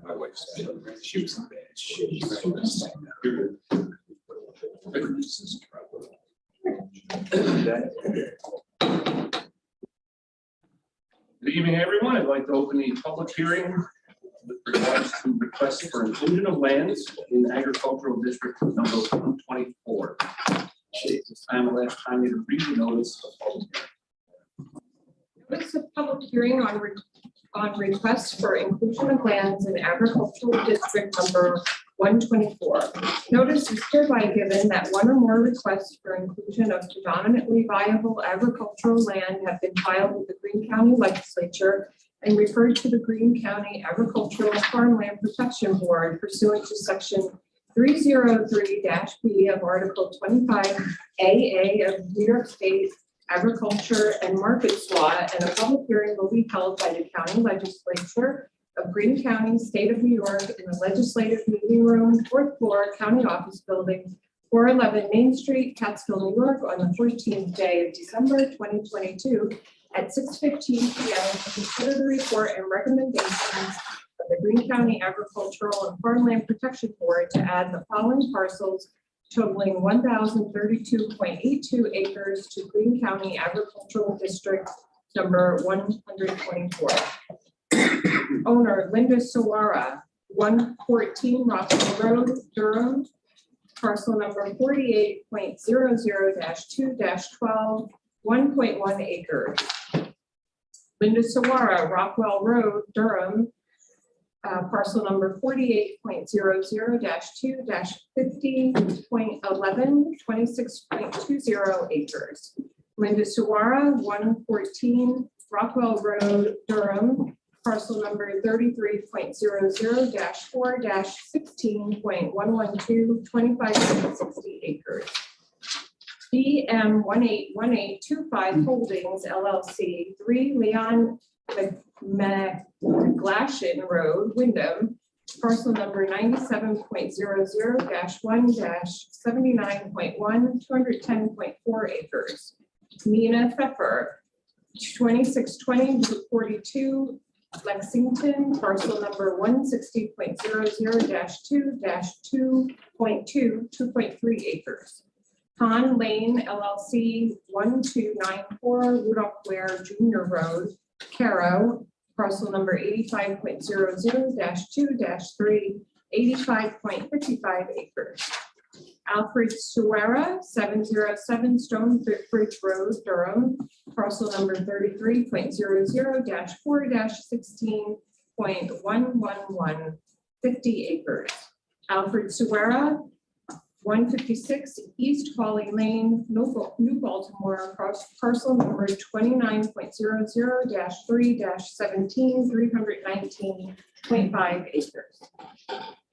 My wife said she was in bad shape. Good evening, everyone. I'd like to open the public hearing with regards to requests for inclusion of lands in agricultural district number 124. This time, I'll ask Tanya to read the notice of public hearing. Notice of public hearing on requests for inclusion of lands in agricultural district number 124. Notice is hereby given that one or more requests for inclusion of predominantly viable agricultural land have been filed with the Greene County Legislature and referred to the Greene County Agricultural and Farmland Protection Board pursuant to section 303-B of Article 25AA of New York State Agriculture and Markets Law, and a public hearing will be held by the County Legislature of Greene County, State of New York, in the Legislative Meeting Room, 4th floor, County Office Building, 411 Main Street, Catskill, New York, on the 14th day of December 2022 at 6:15 p.m. to consider the report and recommendations of the Greene County Agricultural and Farmland Protection Board to add the following parcels totaling 1,032.82 acres to Greene County Agricultural District number 124. Owner Linda Sawara, 114 Rockville Road, Durham, parcel number 48.00-2-12, 1.1 acres. Linda Sawara, Rockwell Road, Durham, parcel number 48.00-2-50.11, 26.20 acres. Linda Sawara, 114 Rockwell Road, Durham, parcel number 33.00-4-16.112, 25.60 acres. BM 181825 Holdings LLC, 3 Leon McGlashan Road, Wyndham, parcel number 97.00-1-79.1, 210.4 acres. Nina Pfeffer, 2620-42 Lexington, parcel number 160.00-2-2.2, 2.3 acres. Con Lane LLC, 1294 Rudolph Ware Jr. Road, Caro, parcel number 85.00-2-3, 85.55 acres. Alfred Suera, 707 Stonebridge Road, Durham, parcel number 33.00-4-16.111, 50 acres. Alfred Suera, 156 East Hawley Lane, New Baltimore, parcel number 29.00-3-17, 319.5 acres.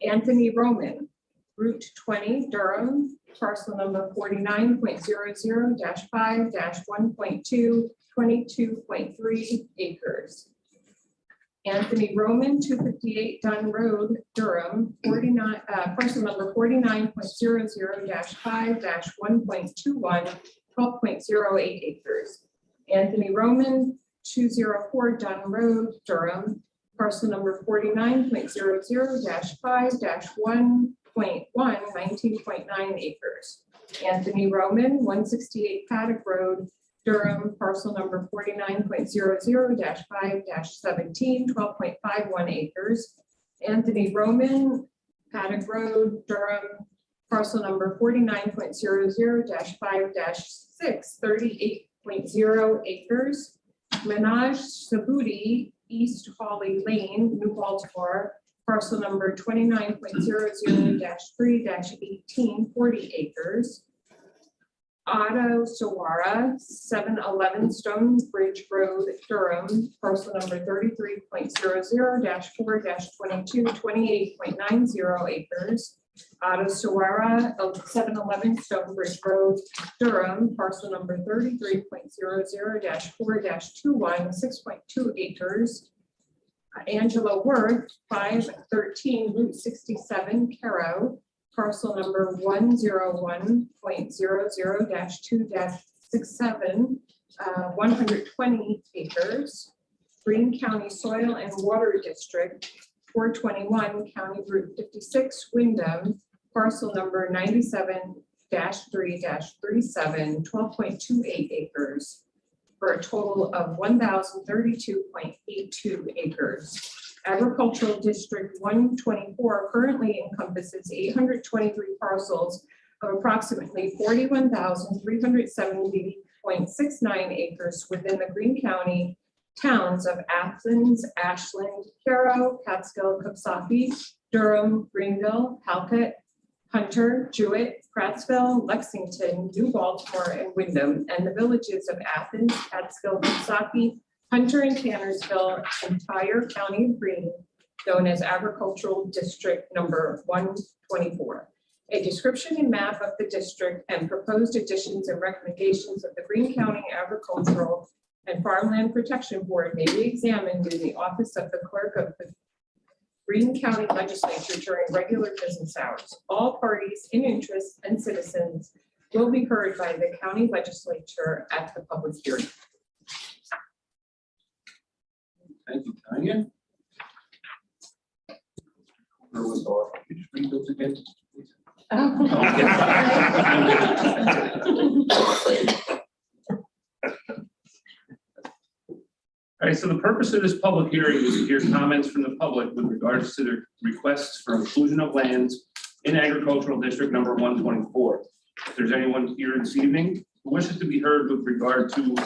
Anthony Roman, Route 20, Durham, parcel number 49.00-5-1.2, 22.3 acres. Anthony Roman, 258 Dunn Road, Durham, parcel number 49.00-5-1.21, 12.08 acres. Anthony Roman, 204 Dunn Road, Durham, parcel number 49.00-5-1.1, 19.9 acres. Anthony Roman, 168 Paddock Road, Durham, parcel number 49.00-5-17, 12.51 acres. Anthony Roman, Paddock Road, Durham, parcel number 49.00-5-6, 38.0 acres. Minaj Sabudi, East Hawley Lane, New Baltimore, parcel number 29.00-3-18, 40 acres. Otto Sawara, 711 Stonebridge Road, Durham, parcel number 33.00-4-22, 28.90 acres. Otto Sawara, 711 Stonebridge Road, Durham, parcel number 33.00-4-21, 6.2 acres. Angela Worth, 513 Route 67, Caro, parcel number 101.00-2-67, 120 acres. Greene County Soil and Water District, 421, County Route 56, Wyndham, parcel number 97-3-37, 12.28 acres, for a total of 1,032.82 acres. Agricultural District 124 currently encompasses 823 parcels of approximately 41,370.69 acres within the Greene County towns of Athens, Ashland, Caro, Catskill, Coxsackie, Durham, Greenville, Halkett, Hunter, Jewett, Prattsville, Lexington, New Baltimore, and Wyndham, and the villages of Athens, Catskill, Coxsackie, Hunter, and Tannersville, entire county of Greene, known as Agricultural District Number 124. A description and map of the district and proposed additions and recommendations of the Greene County Agricultural and Farmland Protection Board may be examined in the office of the clerk of the Greene County Legislature during regular business hours. All parties in interest and citizens will be heard by the county legislature at the public hearing. Thank you, Tanya. Could you just read those again, please? All right, so the purpose of this public hearing is to hear comments from the public with regards to their requests for inclusion of lands in agricultural district number 124. If there's anyone here this evening who wishes to be heard with regard to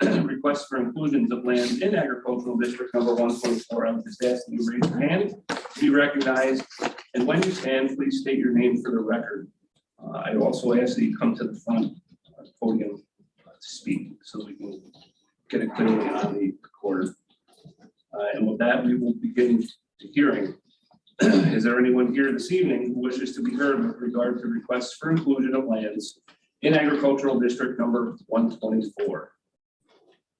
requests for inclusions of land in agricultural district number 124, I would just ask that you raise your hand, be recognized, and when you stand, please state your name for the record. I also ask that you come to the front podium to speak so we can get it clearly on the recorder. And with that, we will begin the hearing. Is there anyone here this evening who wishes to be heard with regard to requests for inclusion of lands in agricultural district number 124?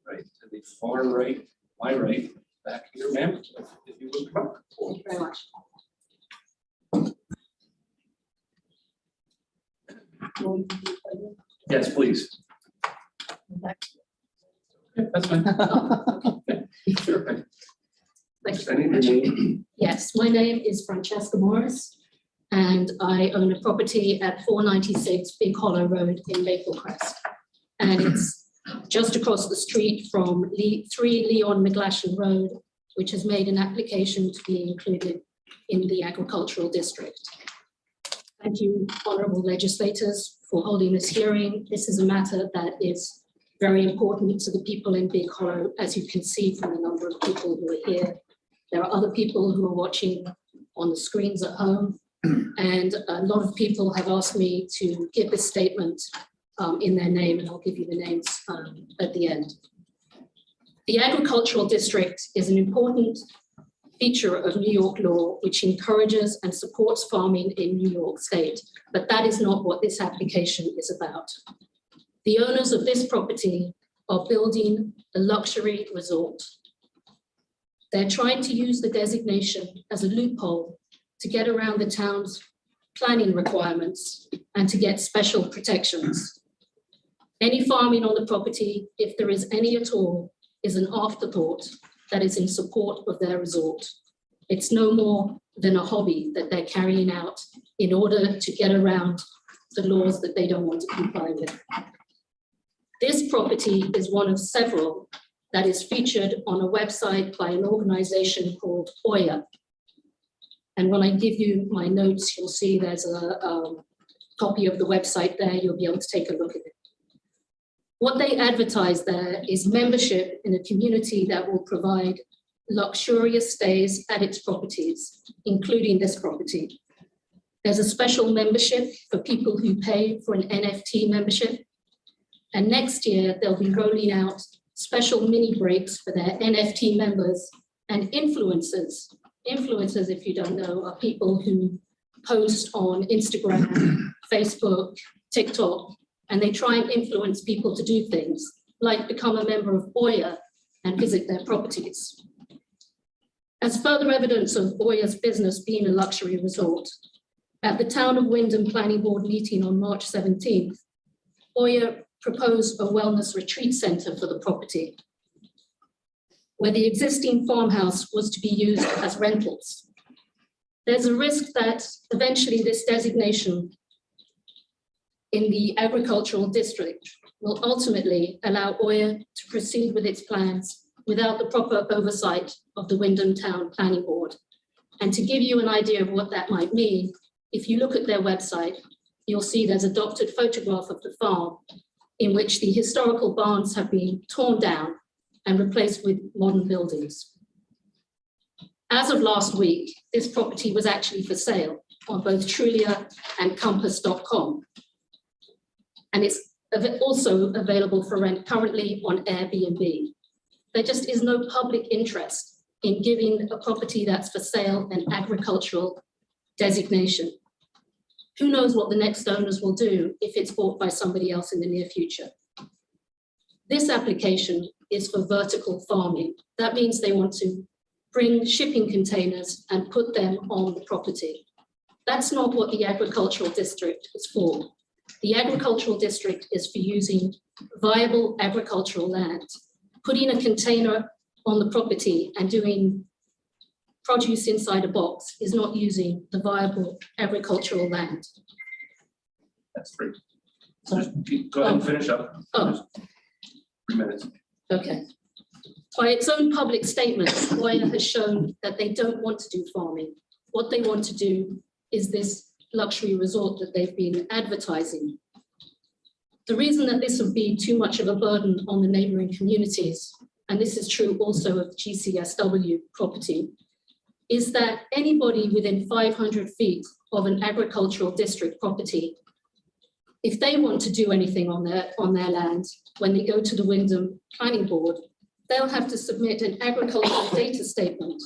Right to the far right, my right, back here, ma'am, if you would come up. Thank you very much. Yes, please. Yeah, that's fine. Sure. Thank you I very need much. your name. Yes, my name is Francesca Morris, and I own a property at 496 Big Hollow Road in Maple Crest. And it's just across the street from 3 Leon McGlashan Road, which has made an application to be included in the agricultural district. Thank you, honorable legislators, for holding this hearing. This is a matter that is very important to the people in Big Hollow, as you can see from the number of people who are here. There are other people who are watching on the screens at home, and a lot of people have asked me to give this statement in their name, and I'll give you the names at the end. The agricultural district is an important feature of New York law, which encourages and supports farming in New York State, but that is not what this application is about. The owners of this property are building a luxury resort. They're trying to use the designation as a loophole to get around the town's planning requirements and to get special protections. Any farming on the property, if there is any at all, is an afterthought that is in support of their resort. It's no more than a hobby that they're carrying out in order to get around the laws that they don't want to comply with. This property is one of several that is featured on a website by an organization called Oya. And when I give you my notes, you'll see there's a copy of the website there. You'll be able to take a look at it. What they advertise there is membership in a community that will provide luxurious stays at its properties, including this property. There's a special membership for people who pay for an NFT membership. And next year, they'll be rolling out special mini breaks for their NFT members and influencers. Influencers, if you don't know, are people who post on Instagram, Facebook, TikTok, and they try and influence people to do things like become a member of Oya and visit their properties. As further evidence of Oya's business being a luxury resort, at the Town of Wyndham Planning Board meeting on March 17th, Oya proposed a wellness retreat center for the property. where the existing farmhouse was to be used as rentals. There's a risk that eventually this designation in the agricultural district will ultimately allow Oyer to proceed with its plans without the proper oversight of the Wyndham Town Planning Board. And to give you an idea of what that might mean, if you look at their website, you'll see there's a doctored photograph of the farm in which the historical barns have been torn down and replaced with modern buildings. As of last week, this property was actually for sale on both Trulia and Compass.com. And it's also available for rent currently on Airbnb. There just is no public interest in giving a property that's for sale an agricultural designation. Who knows what the next owners will do if it's bought by somebody else in the near future. This application is for vertical farming. That means they want to bring shipping containers and put them on the property. That's not what the agricultural district is for. The agricultural district is for using viable agricultural land. Putting a container on the property and doing produce inside a box is not using the viable agricultural land. That's great. So- Just go ahead and finish up. Oh. 3 minutes. Okay. By its own public statements, Oyer has shown that they don't want to do farming. What they want to do is this luxury resort that they've been advertising. The reason that this would be too much of a burden on the neighboring communities, and this is true also of GCSW property, is that anybody within 500 feet of an agricultural district property, if they want to do anything on their land, when they go to the Wyndham Planning Board, they'll have to submit an agricultural data statement,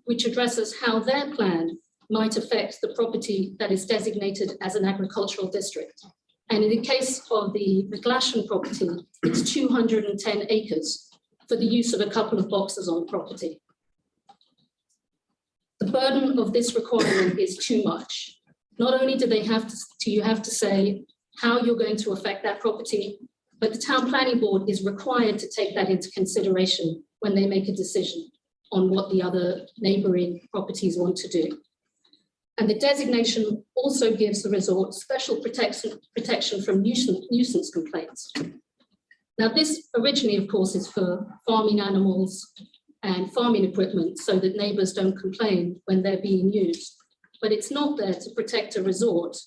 which addresses how their plan might affect the property that is designated as an agricultural district. And in the case of the McGlashan property, it's 210 acres for the use of a couple of boxes on property. The burden of this requirement is too much. Not only do you have to say how you're going to affect that property, but the town planning board is required to take that into consideration when they make a decision on what the other neighboring properties want to do. And the designation also gives the resort special protection from nuisance complaints. Now, this originally, of course, is for farming animals and farming equipment so that neighbors don't complain when they're being used. But it's not there to protect a resort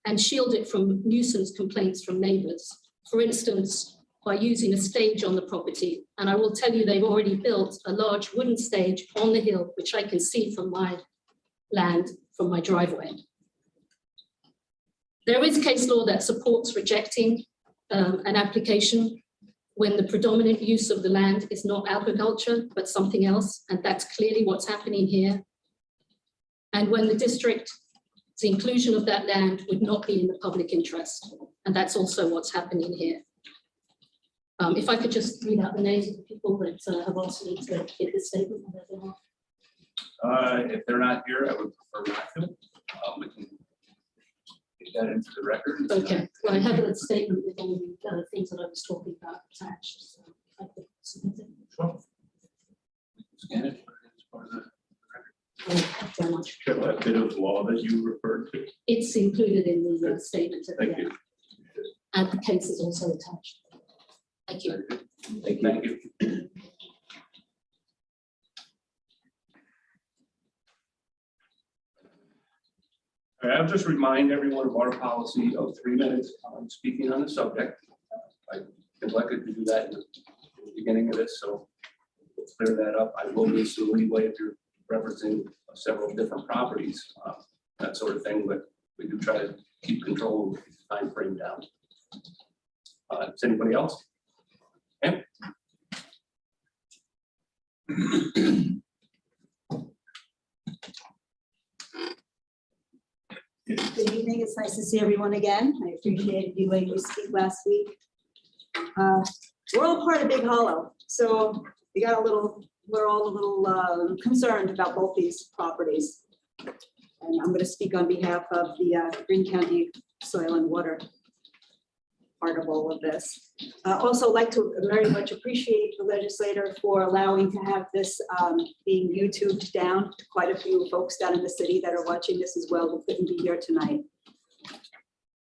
and shield it from nuisance complaints from neighbors. For instance, by using a stage on the property. And I will tell you, they've already built a large wooden stage on the hill, which I can see from my land, from my driveway. There is case law that supports rejecting an application when the predominant use of the land is not agriculture, but something else. And that's clearly what's happening here. And when the district's inclusion of that land would not be in the public interest. And that's also what's happening here. If I could just read out the names of the people that have asked me to give this statement on their behalf. If they're not here, I would prefer not to. We can get that into the record. Okay, well, I have a statement with all the things that I was talking about attached. So I could submit it. Sure. Scan it. As part of the Thank you very much. that bit of law that you referred to. It's included in the statement at the Thank end. you. And the case is also attached. Thank you. Thank you. All right, I'll just remind everyone of our policy of 3 minutes on speaking on the subject. I neglected to do that in the beginning of this, so we'll clear that up. I will need some leeway if you're referencing several different properties, that sort of thing, but we do try to keep control of the time frame down. Is anybody else? Okay. Good evening. It's nice to see everyone again. I appreciated you letting me speak last week. We're all part of Big Hollow, so we're all a little concerned about both these properties. And I'm going to speak on behalf of the Greene County Soil and Water part of all of this. Also like to very much appreciate the legislator for allowing to have this being YouTubed down to quite a few folks down in the city that are watching this as well who couldn't be here tonight.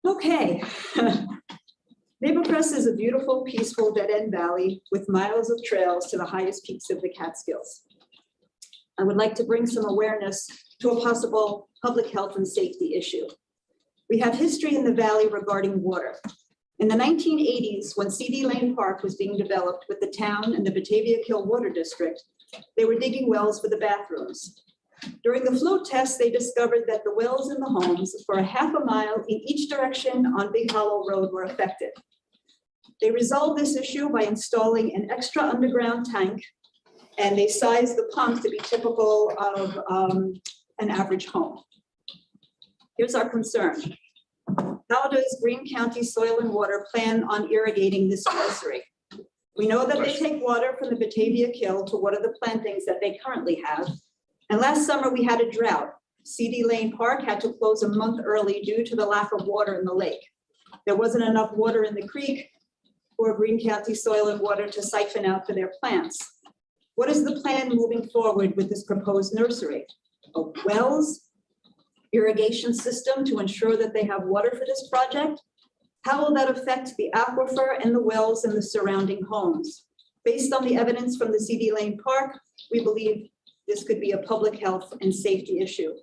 Okay. Maple Crest is a beautiful, peaceful dead-end valley with miles of trails to the highest peaks of the Catskills. I would like to bring some awareness to a possible public health and safety issue. We have history in the valley regarding water. In the 1980s, when CD Lane Park was being developed with the town and the Batavia Kill Water District, they were digging wells for the bathrooms. During the flow test, they discovered that the wells in the homes for a half a mile in each direction on Big Hollow Road were affected. They resolved this issue by installing an extra underground tank, and they sized the pump to be typical of an average home. Here's our concern. How does Greene County Soil and Water plan on irrigating this nursery? We know that they take water from the Batavia Kill to water the plantings that they currently have. And last summer we had a drought. CD Lane Park had to close a month early due to the lack of water in the lake. There wasn't enough water in the creek for Greene County Soil and Water to siphon out for their plants. What is the plan moving forward with this proposed nursery? A wells irrigation system to ensure that they have water for this project? How will that affect the aquifer and the wells in the surrounding homes? Based on the evidence from the CD Lane Park, we believe this could be a public health and safety issue.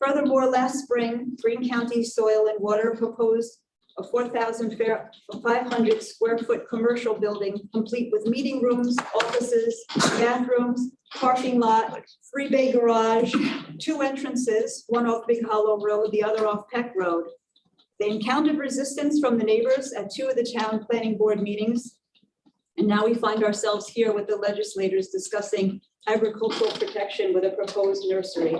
Furthermore, last spring, Greene County Soil and Water proposed a 4,500 square foot commercial building complete with meeting rooms, offices, bathrooms, parking lot, 3-bay garage, 2 entrances, one off Big Hollow Road, the other off Peck Road. They encountered resistance from the neighbors at 2 of the town planning board meetings. And now we find ourselves here with the legislators discussing agricultural protection with a proposed nursery,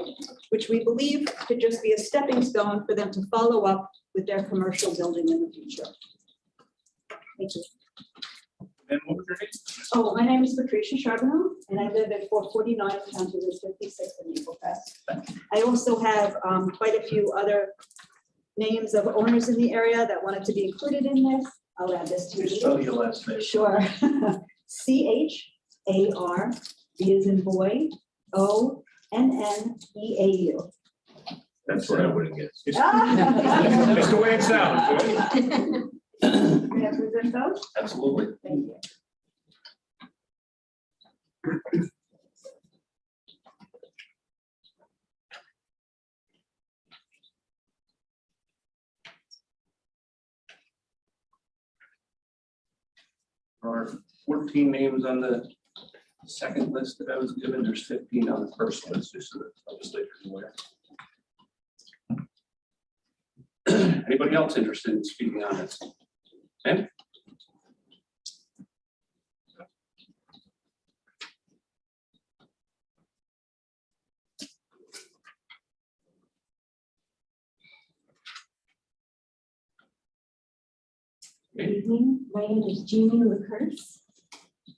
which we believe could just be a stepping stone for them to follow up with their commercial building in the future. Thank you. And what was your name? Oh, my name is Patricia Charbonneau, and I live at 449 County Route 56 in Maple Crest. I also have quite a few other names of owners in the area that wanted to be included in this. I'll add this to Just you. spell your last name. Sure. C-H-A-R, B as in boy, O-N-N-E-A-U. That's what I would have guessed. That's the way it sounds. May I present those? Absolutely. Thank you. There are 14 names on the second list that I was given. There's 15 on the first list, just so the legislature is aware. Anybody else interested in speaking on this? Ben? Good evening. My name is Jeannie LaCurse,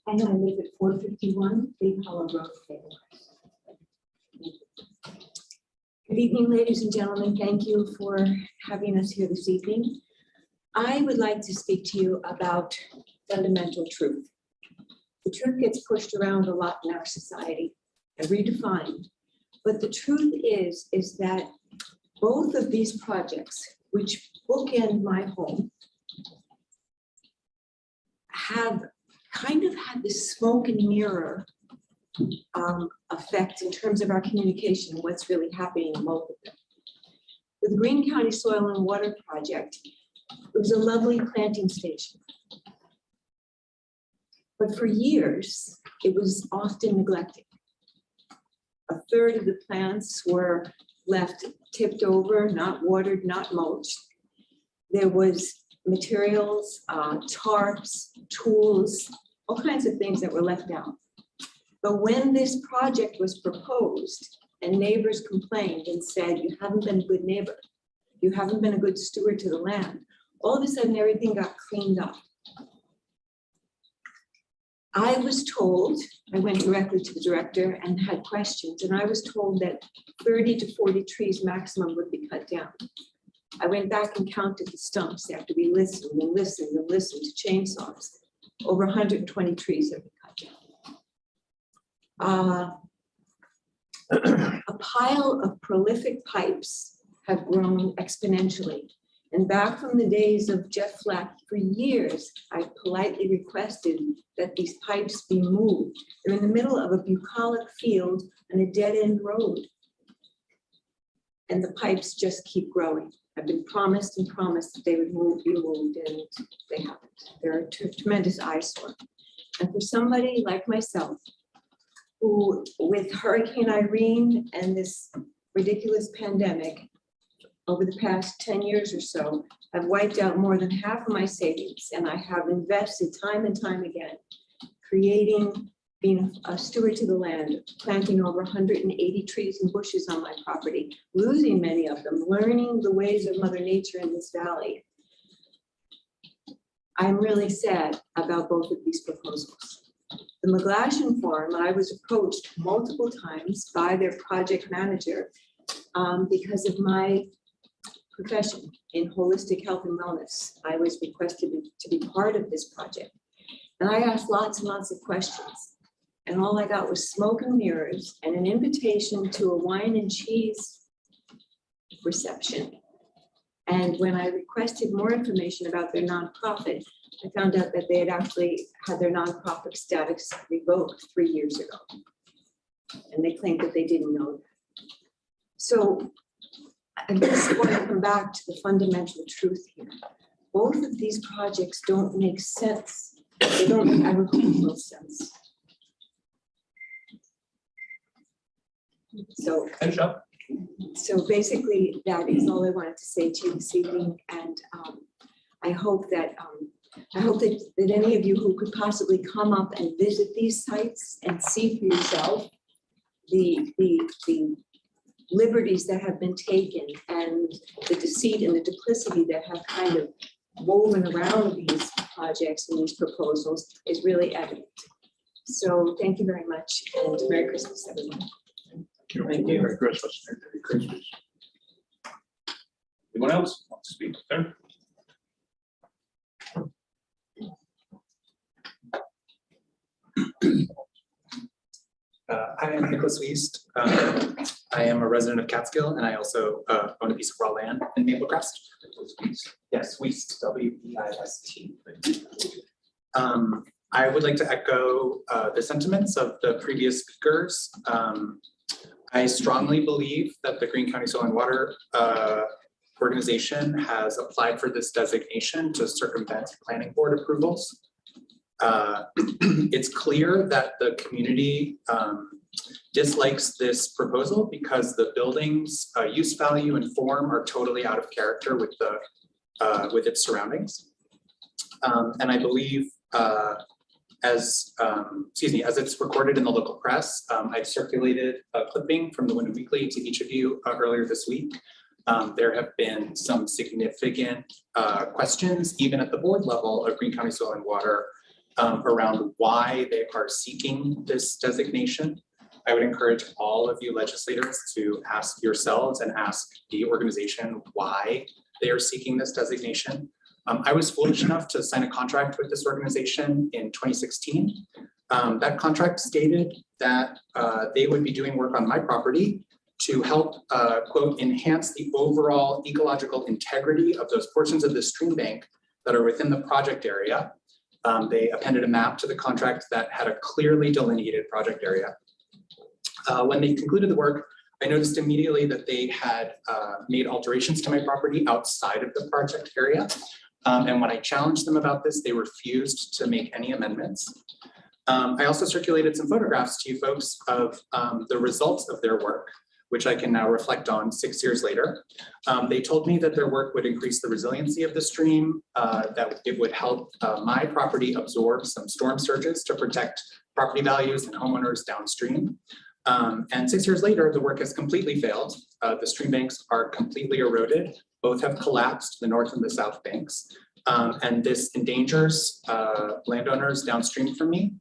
and I live at 451 Big Hollow Road. Good evening, ladies and gentlemen. Thank you for having us here this evening. I would like to speak to you about fundamental truth. The truth gets pushed around a lot in our society and redefined, but the truth is that both of these projects, which bookend my home, have kind of had this smoke and mirror effect in terms of our communication and what's really happening in both of them. With the Greene County Soil and Water Project, it was a lovely planting station. But for years, it was often neglected. A third of the plants were left tipped over, not watered, not mulched. There was materials, tarps, tools, all kinds of things that were left out. But when this project was proposed and neighbors complained and said, you haven't been a good neighbor, you haven't been a good steward to the land, all of a sudden everything got cleaned up. I was told, I went directly to the director and had questions, and I was told that 30 to 40 trees maximum would be cut down. I went back and counted the stumps after we listened and listened and listened to chainsaws. Over 120 trees have been cut down. A pile of prolific pipes have grown exponentially. And back from the days of Jeff Flack, for years, I politely requested that these pipes be moved. They're in the middle of a bucolic field and a dead-end road. And the pipes just keep growing. I've been promised and promised that they would be moved, and they haven't. They're a tremendous eyesore. And for somebody like myself, who with Hurricane Irene and this ridiculous pandemic, over the past 10 years or so, I've wiped out more than half of my savings, and I have invested time and time again, being a steward to the land, planting over 180 trees and bushes on my property, losing many of them, learning the ways of Mother Nature in this valley. I'm really sad about both of these proposals. The McGlashan Farm, I was approached multiple times by their project manager because of my profession in holistic health and wellness. I was requested to be part of this project. And I asked lots and lots of questions. And all I got was smoke and mirrors and an invitation to a wine and cheese reception. And when I requested more information about their nonprofit, I found out that they had actually had their nonprofit status revoked 3 years ago. And they claimed that they didn't know that. So I just want to come back to the fundamental truth here. Both of these projects don't make sense. They don't make agricultural sense. So, Finish up. so basically, that is all I wanted to say to you this evening. And I hope that any of you who could possibly come up and visit these sites and see for yourself the liberties that have been taken and the deceit and the duplicity that have kind of woven around these projects and these proposals is really evident. So thank you very much, and Merry Christmas, everyone. Thank you. Merry Christmas. Merry Christmas. Anyone else want to speak? Sir? I am Nicholas Wiest. I am a resident of Catskill, and I also own a piece of raw land in Maple Crest. Yes, Wiest, W-E-I-S-T. I would like to echo the sentiments of the previous speakers. I strongly believe that the Greene County Soil and Water organization has applied for this designation to circumvent planning board approvals. It's clear that the community dislikes this proposal because the building's use value and form are totally out of character with its surroundings. And I believe as it's recorded in the local press, I've circulated a clipping from the Wyndham Weekly to each of you earlier this week. There have been some significant questions, even at the board level of Greene County Soil and Water, around why they are seeking this designation. I would encourage all of you legislators to ask yourselves and ask the organization why they are seeking this designation. I was foolish enough to sign a contract with this organization in 2016. That contract stated that they would be doing work on my property to help, quote, enhance the overall ecological integrity of those portions of the stream bank that are within the project area. They appended a map to the contract that had a clearly delineated project area. When they concluded the work, I noticed immediately that they had made alterations to my property outside of the project area. And when I challenged them about this, they refused to make any amendments. I also circulated some photographs to you folks of the results of their work, which I can now reflect on 6 years later. They told me that their work would increase the resiliency of the stream, that it would help my property absorb some storm surges to protect property values and homeowners downstream. And 6 years later, the work has completely failed. The stream banks are completely eroded. Both have collapsed, the north and the south banks. And this endangers landowners downstream from me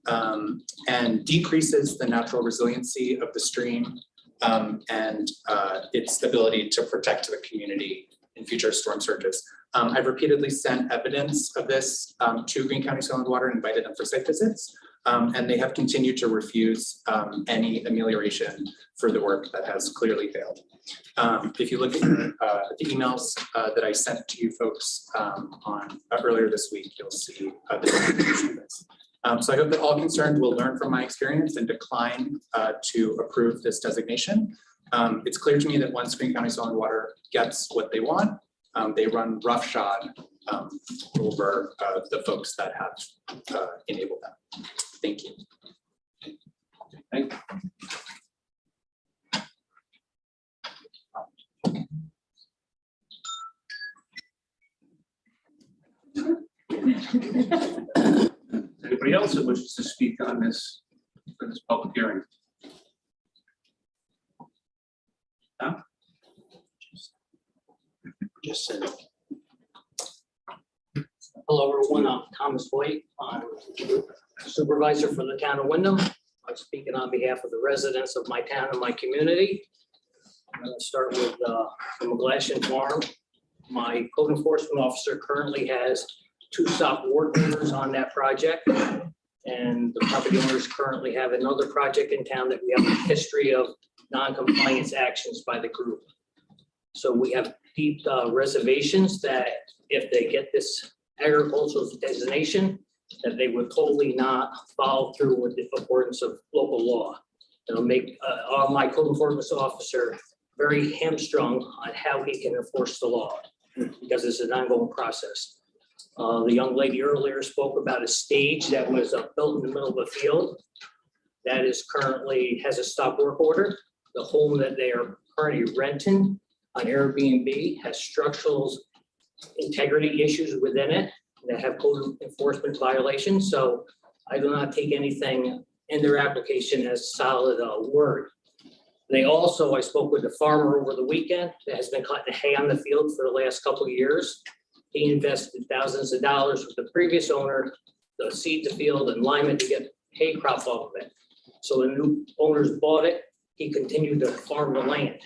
and decreases the natural resiliency of the stream and its ability to protect the community in future storm surges. I've repeatedly sent evidence of this to Greene County Soil and Water and invited them for site visits. And they have continued to refuse any amelioration for the work that has clearly failed. If you look at the emails that I sent to you folks earlier this week, you'll see the documentation of this. So I hope that all concerned will learn from my experience and decline to approve this designation. It's clear to me that once Greene County Soil and Water gets what they want, they run roughshod over the folks that have enabled them. Thank you. Thank you. Anybody else that wishes to speak on this, for this public hearing? Tom? Just said. Hello, everyone. I'm Thomas White. I'm supervisor for the town of Wyndham. I'm speaking on behalf of the residents of my town and my community. I'm going to start with the McGlashan Farm. My code enforcement officer currently has 2 stop work orders on that project. And the property owners currently have another project in town that we have a history of non-compliance actions by the group. So we have deep reservations that if they get this agricultural designation, that they would totally not follow through with the accordance of local law. It'll make my code enforcement officer very hamstrung on how he can enforce the law because it's an ongoing process. The young lady earlier spoke about a stage that was built in the middle of a field that is currently has a stop work order. The home that they are currently renting on Airbnb has structural integrity issues within it that have code enforcement violations. So I do not take anything in their application as solid word. They also, I spoke with the farmer over the weekend that has been cutting hay on the field for the last couple of years. He invested thousands of dollars with the previous owner to seed the field and lime it to get hay crop off of it. So the new owners bought it. He continued to farm the land.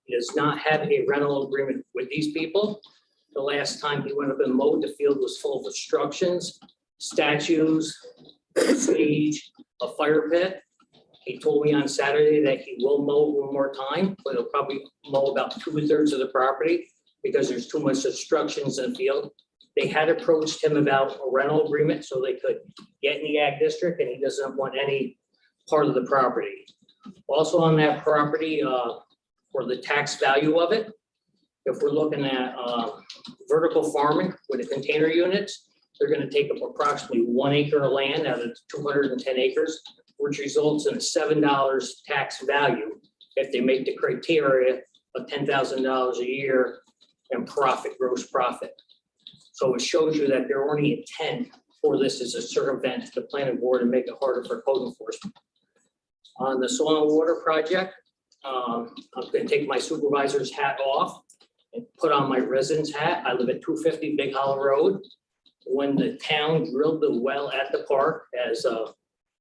He does not have a rental agreement with these people. The last time he went up and mowed, the field was full of obstructions, statues, stage, a fire pit. He told me on Saturday that he will mow one more time, but he'll probably mow about 2/3 of the property because there's too much obstructions in the field. They had approached him about a rental agreement so they could get in the ag district, and he doesn't want any part of the property. Also on that property, for the tax value of it, if we're looking at vertical farming with the container units, they're gonna take up approximately 1 acre of land out of 210 acres, which results in $7 tax value if they make the criteria of $10,000 a year and profit, gross profit. So it shows you that their only intent for this is to circumvent the planning board and make it harder for code enforcement. On the soil and water project, I'm gonna take my supervisor's hat off and put on my resident's hat. I live at 250 Big Hollow Road. When the town drilled the well at the park, as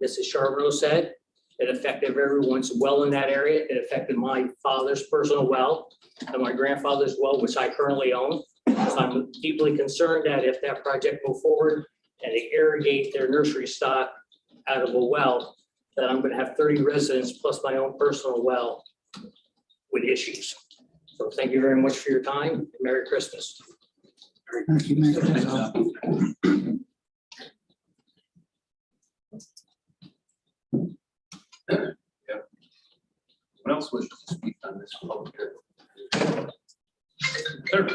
Mrs. Charbonneau said, it affected everyone's well in that area. It affected my father's personal well and my grandfather's well, which I currently own. So I'm deeply concerned that if that project go forward and they irrigate their nursery stock out of a well, that I'm gonna have 30 residents plus my own personal well with issues. So thank you very much for your time. and Merry Christmas. Thank you, Mayor. What else wishes to speak on this public hearing? Sir.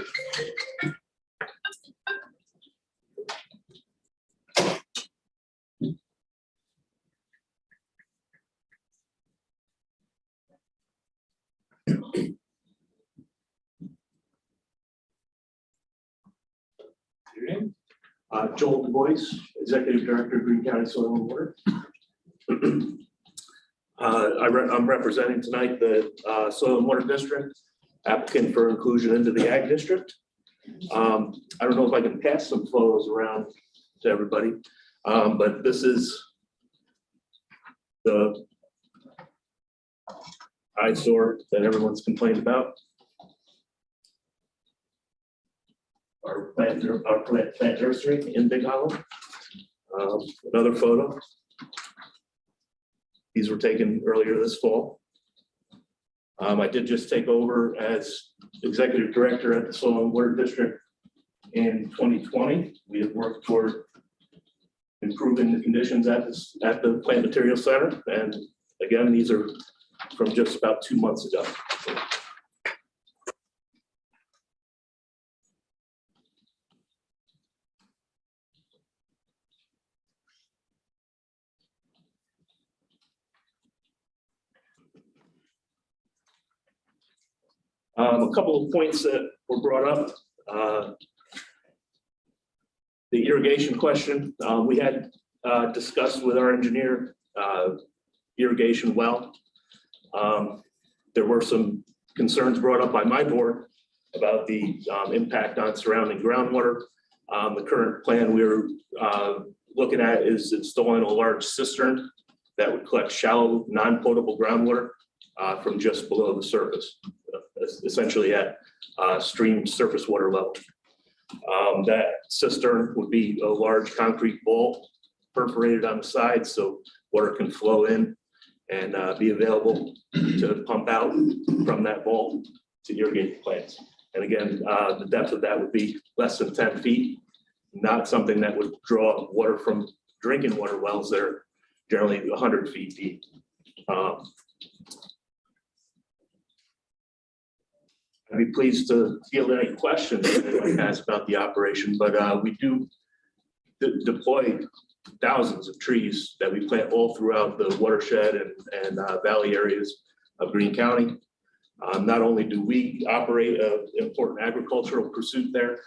Your name? Joel Du Bois, Executive Director of Greene County Soil and Water. I'm representing tonight the Soil and Water District, applicant for inclusion into the Ag District. I don't know if I can pass some photos around to everybody, but this is the eyesore that everyone's complained about. our plant nursery in Big Hollow. Another photo. These were taken earlier this fall. I did just take over as executive director at the Soil and Water District in 2020. We have worked toward improving the conditions at the Plant Material Center. And again, these are from just about 2 months ago. A couple of points that were brought up. The irrigation question, we had discussed with our engineer irrigation well. There were some concerns brought up by my board about the impact on surrounding groundwater. The current plan we're looking at is installing a large cistern that would collect shallow, non-potable groundwater from just below the surface, essentially at stream surface water level. That cistern would be a large concrete bowl perforated on the side so water can flow in and be available to pump out from that bowl to irrigate the plants. And again, the depth of that would be less than 10 feet, not something that would draw water from drinking water wells that are generally 100 feet deep. I'd be pleased to field any questions that anyone has about the operation, but we do deploy thousands of trees that we plant all throughout the watershed and valley areas of Greene County. Not only do we operate an important agricultural pursuit there,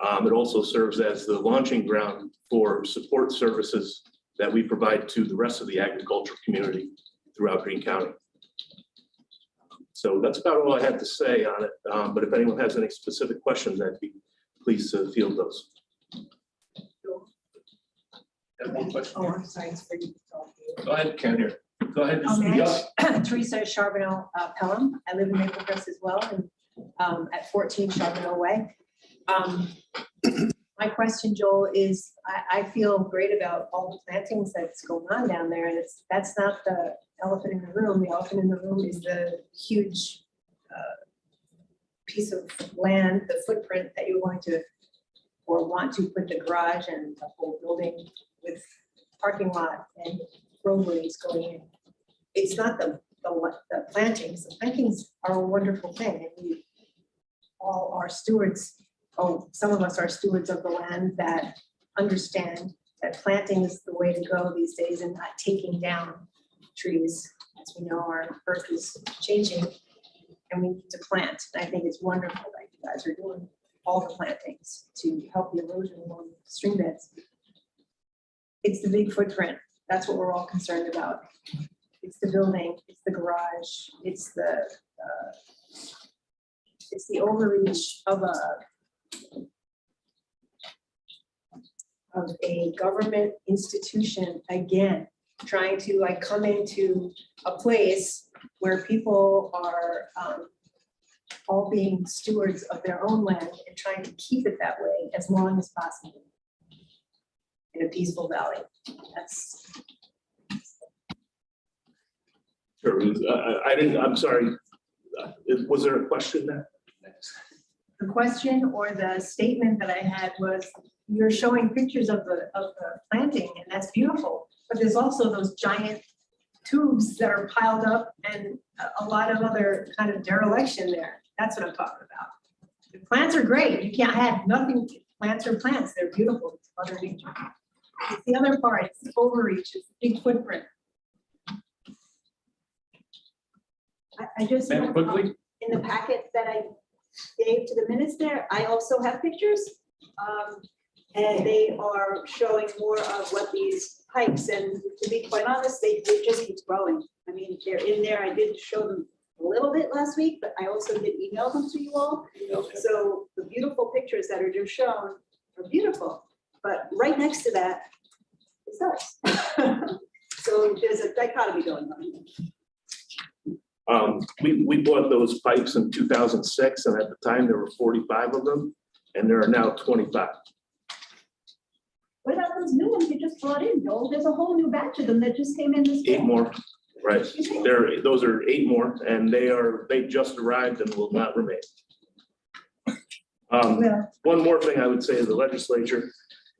it also serves as the launching ground for support services that we provide to the rest of the agriculture community throughout Greene County. So that's about all I have to say on it. But if anyone has any specific questions, I'd be pleased to field those. Have one question. Oh, I'm sorry, it's for you. Go ahead, Ken here. Go ahead. and speak up. Teresa Charbonneau Pelham. I live in Maple Crest as well, and at 14 Charbonneau Way. My question, Joel, is I feel great about all the plantings that's going on down there, and that's not the elephant in the room. The elephant in the room is the huge piece of land, the footprint that you're going to or want to put the garage and the whole building with parking lot and roadways going in. It's not the plantings. The plantings are a wonderful thing, and we all are stewards. Oh, some of us are stewards of the land that understand that planting is the way to go these days and not taking down trees. As we know, our earth is changing and we need to plant. And I think it's wonderful that you guys are doing all the plantings to help the erosion along the stream beds. It's the big footprint. That's what we're all concerned about. It's the building, it's the garage, it's the overreach of a government institution, again, trying to like come into a place where people are all being stewards of their own land and trying to keep it that way as long as possible in a peaceful valley. That's Sure. I'm sorry. Was there a question there? the question, or the statement that I had was, you're showing pictures of the planting, and that's beautiful, but there's also those giant tubes that are piled up and a lot of other kind of dereliction there. That's what I'm talking about. The plants are great. You can't have nothing. Plants are plants. They're beautiful. It's Mother Nature. It's the other part. It's the overreach. It's the big footprint. I just, Ma'am, quickly. in the packet that I gave to the minutes there, I also have pictures. And they are showing more of what these pipes, and to be quite honest, they just keep growing. I mean, they're in there. I did show them a little bit last week, but I also did email them to you all. Okay. So the beautiful pictures that are just shown are beautiful, but right next to that is us. So there's a dichotomy going on. We bought those pipes in 2006, and at the time there were 45 of them. and there are now 25. What about those new ones you just brought in, Joel? There's a whole new batch of them that just came in this. 8 fall. more, right? Those are 8 more, and they just arrived and will not remain. Yeah. One more thing I would say to the legislature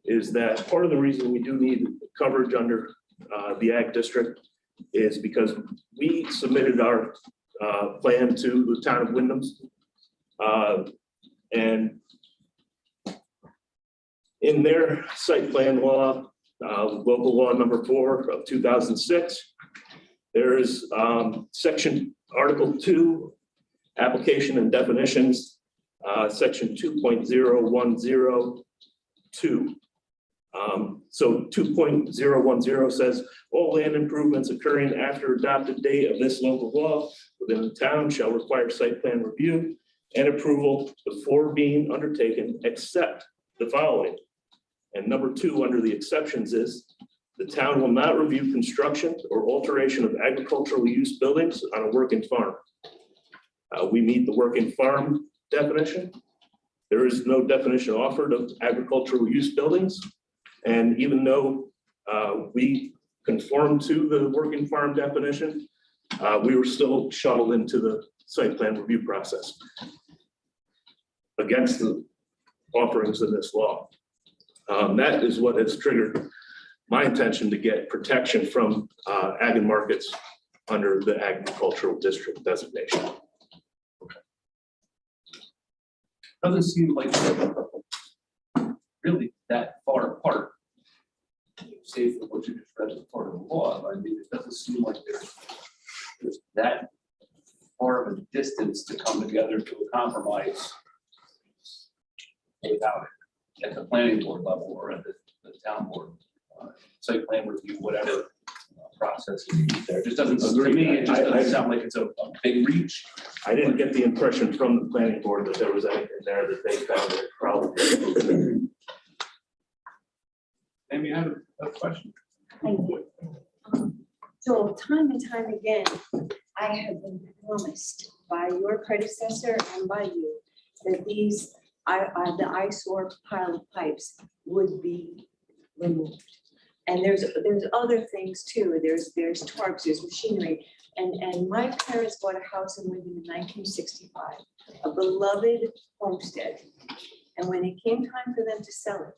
is that part of the reason we do need coverage under the ag district is because we submitted our plan to the town of Wyndham's. And in their site plan law, local law number 4 of 2006, there's section Article 2, application and definitions, section 2.0102. So 2.010 says all land improvements occurring after adopted date of this local law within the town shall require site plan review and approval before being undertaken, except the following. And number 2 under the exceptions is the town will not review construction or alteration of agricultural use buildings on a working farm. We meet the working farm definition. There is no definition offered of agricultural use buildings. And even though we conform to the working farm definition, we were still shuttled into the site plan review process against the offerings in this law. That is what has triggered my intention to get protection from ag and markets under the agricultural district designation. Doesn't seem like they're really that far apart. Save for what you just read as part of the law, I mean, it doesn't seem like there's that far of a distance to come together to a compromise without it at the planning board level or at the town board, site plan review, whatever process is used there. It just doesn't, to me, it just doesn't sound like it's a big reach. I didn't get the impression from the planning board that there was anything there that they found a problem. Amy, I have a question. Thank you. So time and time again, I have been promised by your predecessor and by you that these, the eyesore pile of pipes would be removed. And there's other things too. There's tarps, there's machinery. And my parents bought a house in Wyndham in 1965, a beloved homestead. And when it came time for them to sell it,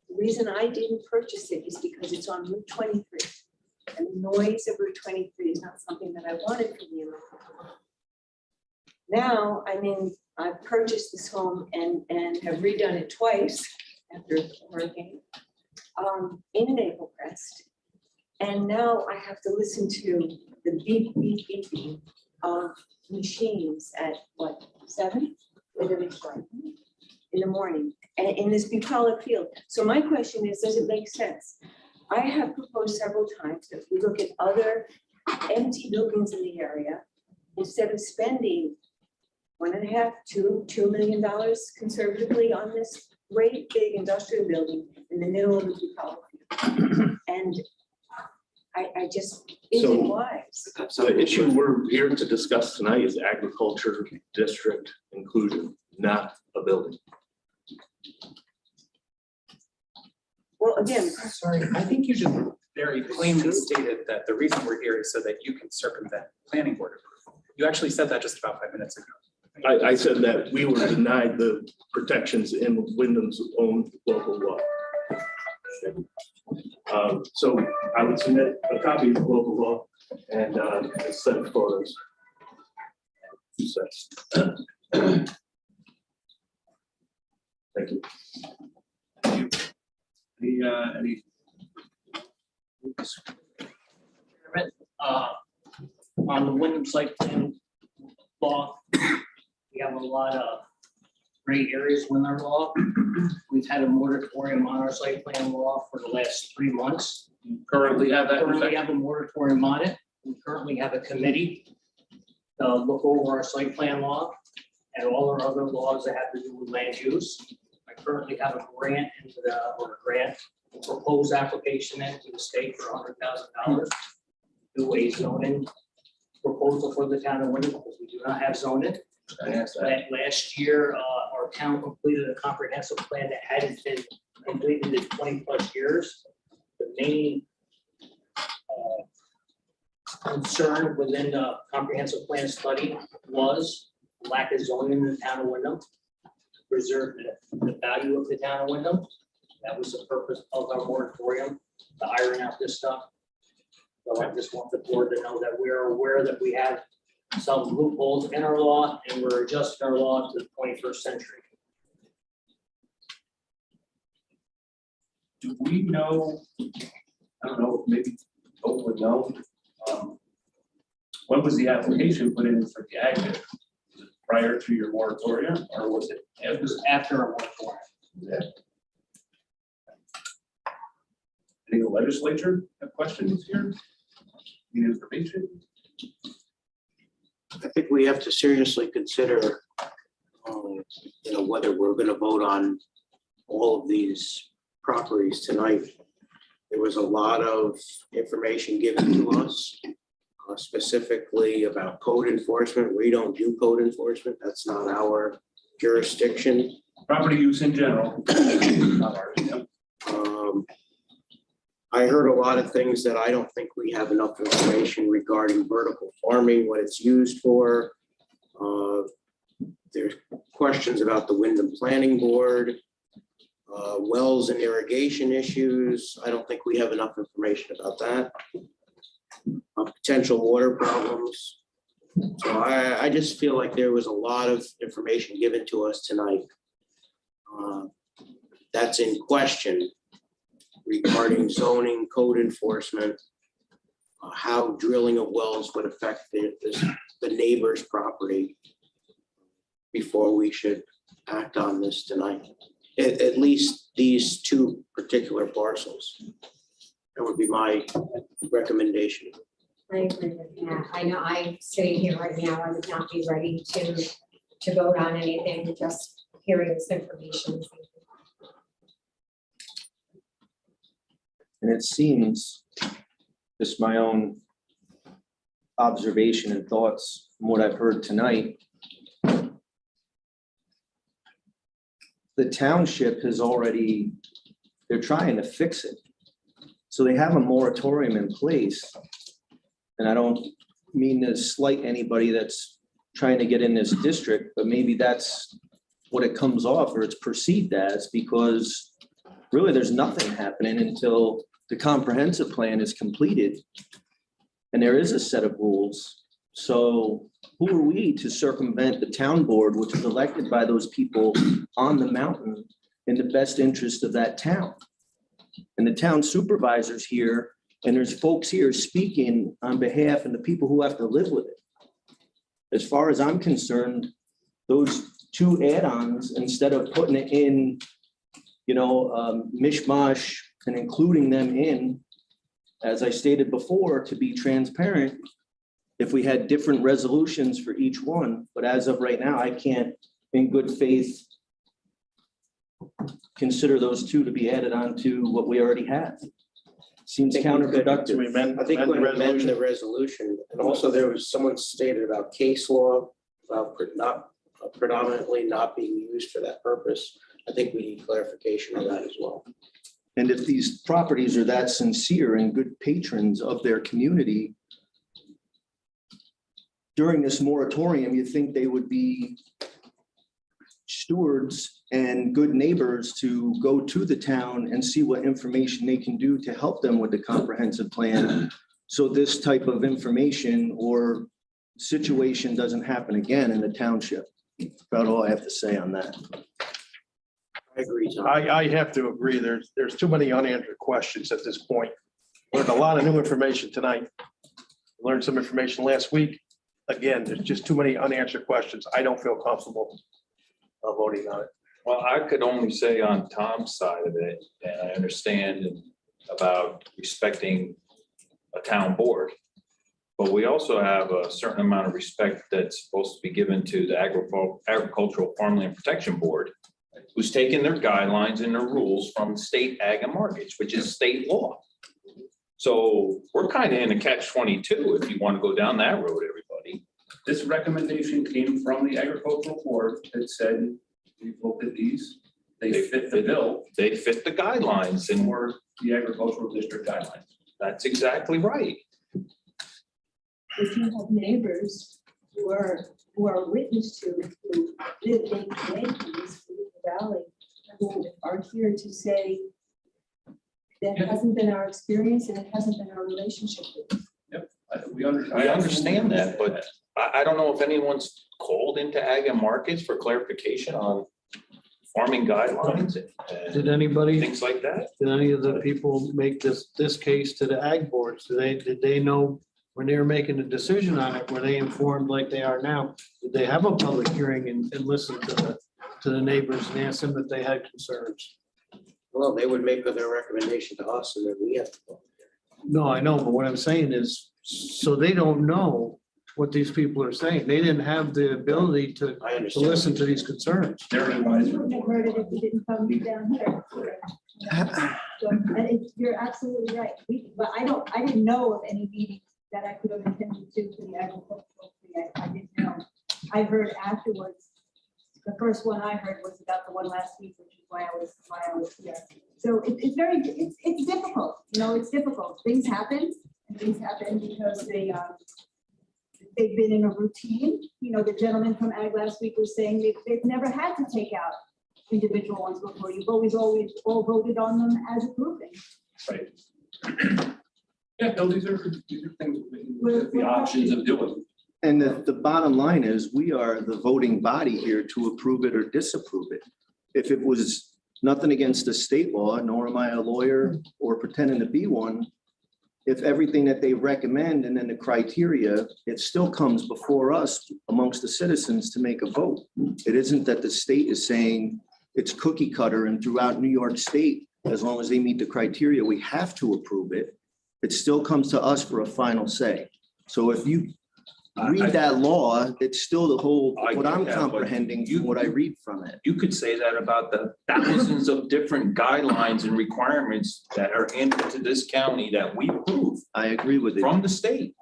the reason I didn't purchase it is because it's on Route 23. And the noise of Route 23 is not something that I wanted for me in my home. Now, I mean, I've purchased this home and have redone it twice after a hurricane in Maple Crest. And now I have to listen to the beep, beep, beep, beep of machines at what, 7? Whether they start in the morning and in this bucolic field. So my question is, does it make sense? I have proposed several times that we look at other empty buildings in the area instead of spending $1.5 to $2 million conservatively on this great big industrial building in the middle of the bucolic field. And I just, is it wise? So the issue we're here to discuss tonight is agriculture district inclusion, not a building. Well, again, Sorry, I think you just very plainly stated that the reason we're here is so that you can circumvent planning board approval. You actually said that just about 5 minutes ago. I said that we were denied the protections in Wyndham's own local law. So I would submit a copy of the local law and a set of photos. 2 sets. Thank you. Any On the Wyndham site plan law, we have a lot of gray areas within our law. We've had a moratorium on our site plan law for the last 3 months. currently have that? Currently have a moratorium on it. We currently have a committee to look over our site plan law and all our other laws that have to do with land use. I currently have a grant a proposed application into the state for $100,000 do a zoning proposal for the town of Wyndham because we do not have zoning. I asked that. Last year, our town completed a comprehensive plan that hadn't been completed in 20+ years. The main concern within the comprehensive plan study was lack of zoning in the town of Wyndham, preserve the value of the town of Wyndham. That was the purpose of our moratorium, to iron out this stuff. So I just want the board to know that we are aware that we have some loopholes in our law, and we're adjusting our law to the 21st century. Do we know, I don't know, maybe Hope would know, when was the application put in for the ag district? Was it prior to your moratorium, or was it? It was after our moratorium. Yeah. Any of the legislature have questions here? Need information? I think we have to seriously consider, whether we're going to vote on all of these properties tonight. There was a lot of information given to us, specifically about code enforcement. We don't do code enforcement. That's not our jurisdiction. Property use in general. Not ours, yeah. I heard a lot of things that I don't think we have enough information regarding vertical farming, what it's used for. There's questions about the Wyndham Planning Board, wells and irrigation issues. I don't think we have enough information about that. Potential water problems. So I just feel like there was a lot of information given to us tonight that's in question regarding zoning, code enforcement, how drilling of wells would affect the neighbor's property before we should act on this tonight. At least these two particular parcels. That would be my recommendation. I agree with that. I know I'm sitting here right now, I would not be ready to vote on anything, just hearing this information. And it seems, just my own observation and thoughts from what I've heard tonight, the township has already, they're trying to fix it. So they have a moratorium in place. And I don't mean to slight anybody that's trying to get in this district, but maybe that's what it comes off or it's perceived as, because really there's nothing happening until the comprehensive plan is completed. And there is a set of rules. So who are we to circumvent the town board, which is elected by those people on the mountain in the best interest of that town? And the town supervisors here, and there's folks here speaking on behalf of the people who have to live with it. As far as I'm concerned, those two add-ons, instead of putting it in, mishmash and including them in, as I stated before, to be transparent, if we had different resolutions for each one, but as of right now, I can't, in good faith, consider those two to be added on to what we already have. Seems counterproductive. I think we amend the resolution, and also there was someone stated about case law, about predominantly not being used for that purpose. I think we need clarification on that as well. And if these properties are that sincere and good patrons of their community, during this moratorium, you think they would be stewards and good neighbors to go to the town and see what information they can do to help them with the comprehensive plan. So this type of information or situation doesn't happen again in the township. About all I have to say on that. I agree, Tom. I have to agree. There's too many unanswered questions at this point. Learned a lot of new information tonight. Learned some information last week. Again, there's just too many unanswered questions. I don't feel comfortable voting on it. Well, I could only say on Tom's side of it, and I understand about respecting a town board. But we also have a certain amount of respect that's supposed to be given to the Agricultural Farmland Protection Board, who's taken their guidelines and their rules from state ag and mortgage, which is state law. So we're kind of in a catch-22 if you want to go down that road, everybody. This recommendation came from the agricultural board that said, we've looked at these, they fit the bill They fit the guidelines and for the agricultural district guidelines. that's exactly right. If you have neighbors who are witness to, who live day to day in this valley, who are here to say that hasn't been our experience and it hasn't been our relationship with. We understand. I understand that, but I don't know if anyone's called into Ag and Markets for clarification on farming guidelines and Did anybody, things like that. did any of the people make this case to the ag boards? Did they know when they were making a decision on it, were they informed like they are now? Did they have a public hearing and listen to the neighbors and ask them if they had concerns? Well, they would make their recommendation to us and then we have to go. No, I know, but what I'm saying is, so they don't know what these people are saying. They didn't have the ability to I to understand. listen to these concerns. Their advisor. Wouldn't have heard it if we didn't come down here. So, and you're absolutely right. But I didn't know of any meetings that I could have attended to for the agricultural. I didn't know. I heard afterwards. The first one I heard was about the one last week, which is why I was here. So it's difficult, it's difficult. Things happen because they've been in a routine. The gentleman from Ag last week was saying they've never had to take out individual ones before. You've always all voted on them as a grouping. Right. Yeah, no, these are things, the options of doing. And the bottom line is, we are the voting body here to approve it or disapprove it. If it was nothing against the state law, nor am I a lawyer or pretending to be one, if everything that they recommend and then the criteria, it still comes before us amongst the citizens to make a vote. It isn't that the state is saying it's cookie cutter and throughout New York State, as long as they meet the criteria, we have to approve it. It still comes to us for a final say. So if you read that law, it's still the whole, I what get I'm that, but comprehending from what I read from it. You could say that about the thousands of different guidelines and requirements that are into this county that we approve I agree with it. from the state.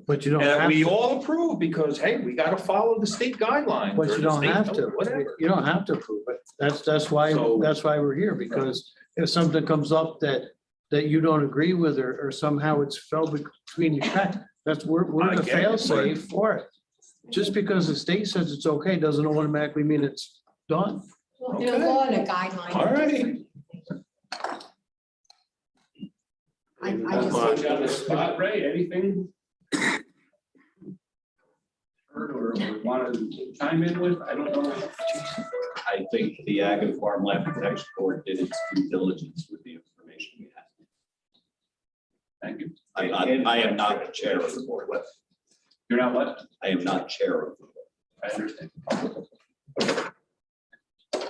But you don't That have we to, all approve because, hey, we got to follow the state guidelines. but or you the don't state have code, to. Whatever. You don't have to approve it. That's why So- we're here, because if something comes up that you don't agree with, or somehow it's fell between the cracks, we're I the get it, fail but- safe for it. Just because the state says it's okay, doesn't automatically mean it's done. Well, the Okay. law and a guideline. All are right. different. I just. Put you on the spot, Ray, anything? Heard or want to chime in with? I don't know. I think the Ag and Farmland Protection Board did its due diligence with the information we had. Thank you. I am not the chair of the board. You're not what? I am not chair of the board. I understand.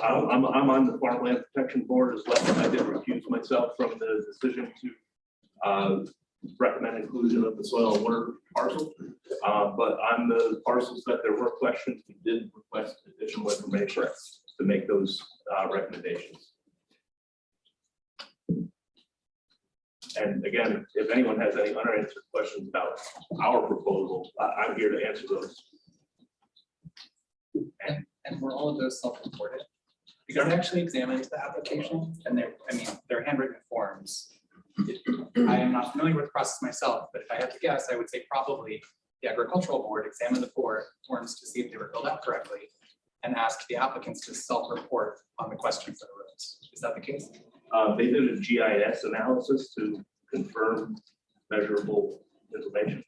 I'm on the Farmland Protection Board as well. I did recuse myself from the decision to recommend inclusion of the soil and water parcel. But on the parcels that there were questions, we did request additional information to make those recommendations. And again, if anyone has any unanswered questions about our proposal, I'm here to answer those. And were all of those self-reported? Because I actually examined the application and they're handwritten forms. I am not familiar with the process myself, but if I had to guess, I would say probably the agricultural board examined the forms to see if they were filled out correctly and asked the applicants to self-report on the questions that arose. Is that the case? They did a GIS analysis to confirm measurable information.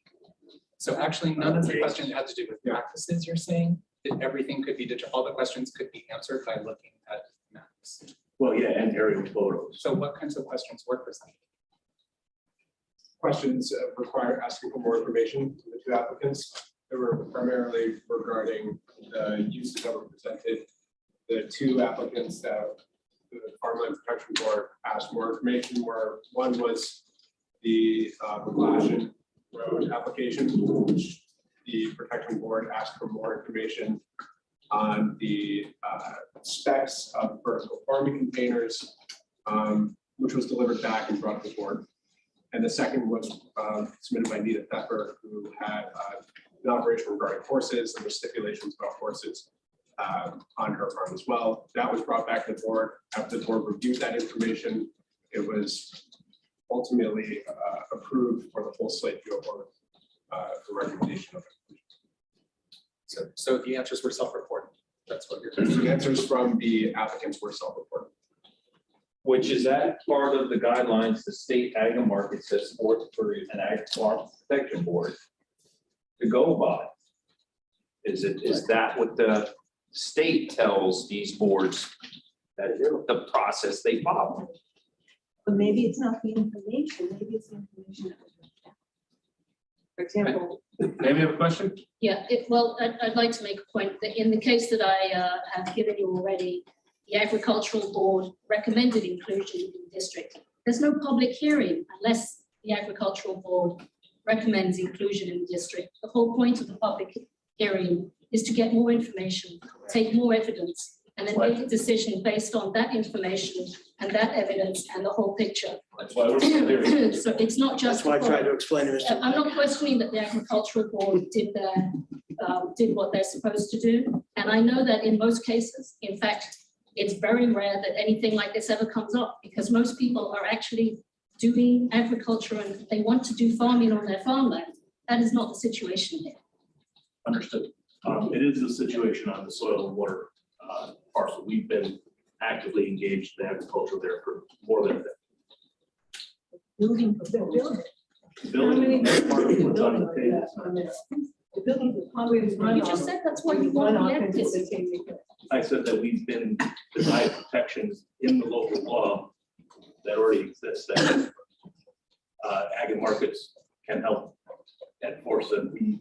So actually, none of the questions had to do with practices, you're saying? That everything could be digital, all the questions could be answered by looking at maps. Well, yeah, and aerial photos. So what kinds of questions were presented? Questions require asking for more information from the two applicants. They were primarily regarding the uses that were presented. The two applicants that the Farmland Protection Board asked more information were, one was the Glacian Road application, which the Protection Board asked for more information on the specs of vertical farming containers, which was delivered back and brought to the board. And the second was submitted by Nita Pepper, who had an operation regarding horses, and the stipulations about horses on her farm as well. That was brought back to the board. After the board reviewed that information, it was ultimately approved for the whole slate to go forward for recommendation of it. So the answers were self-reported. That's what you're. The answers from the applicants were self-reported. Which is that part of the guidelines, the state ag and market says for an ag farm protection board to go by? Is that what the state tells these boards that is the process they follow? But maybe it's not the information, maybe it's the information that was left out. For example, Amy, you have a question? Yeah, well, I'd like to make a point that in the case that I have given you already, the agricultural board recommended inclusion in the district. There's no public hearing unless the agricultural board recommends inclusion in the district. The whole point of the public hearing is to get more information, take more evidence, and then make a decision based on that information and that evidence and the whole picture. That's why we're here. So it's not just. That's why I tried to explain to Mr. I'm not questioning that the agricultural board did what they're supposed to do. And I know that in most cases, in fact, it's very rare that anything like this ever comes up because most people are actually doing agriculture and they want to do farming on their farmland. That is not the situation here. Understood. It is the situation on the soil and water parcel. We've been actively engaged in agriculture there for more than a decade. Building. Building part of what's on the table. The building is probably. You just said that's what you want the actors. I said that we've been denied protections in the local law that already exists that ag and markets can help enforce it. We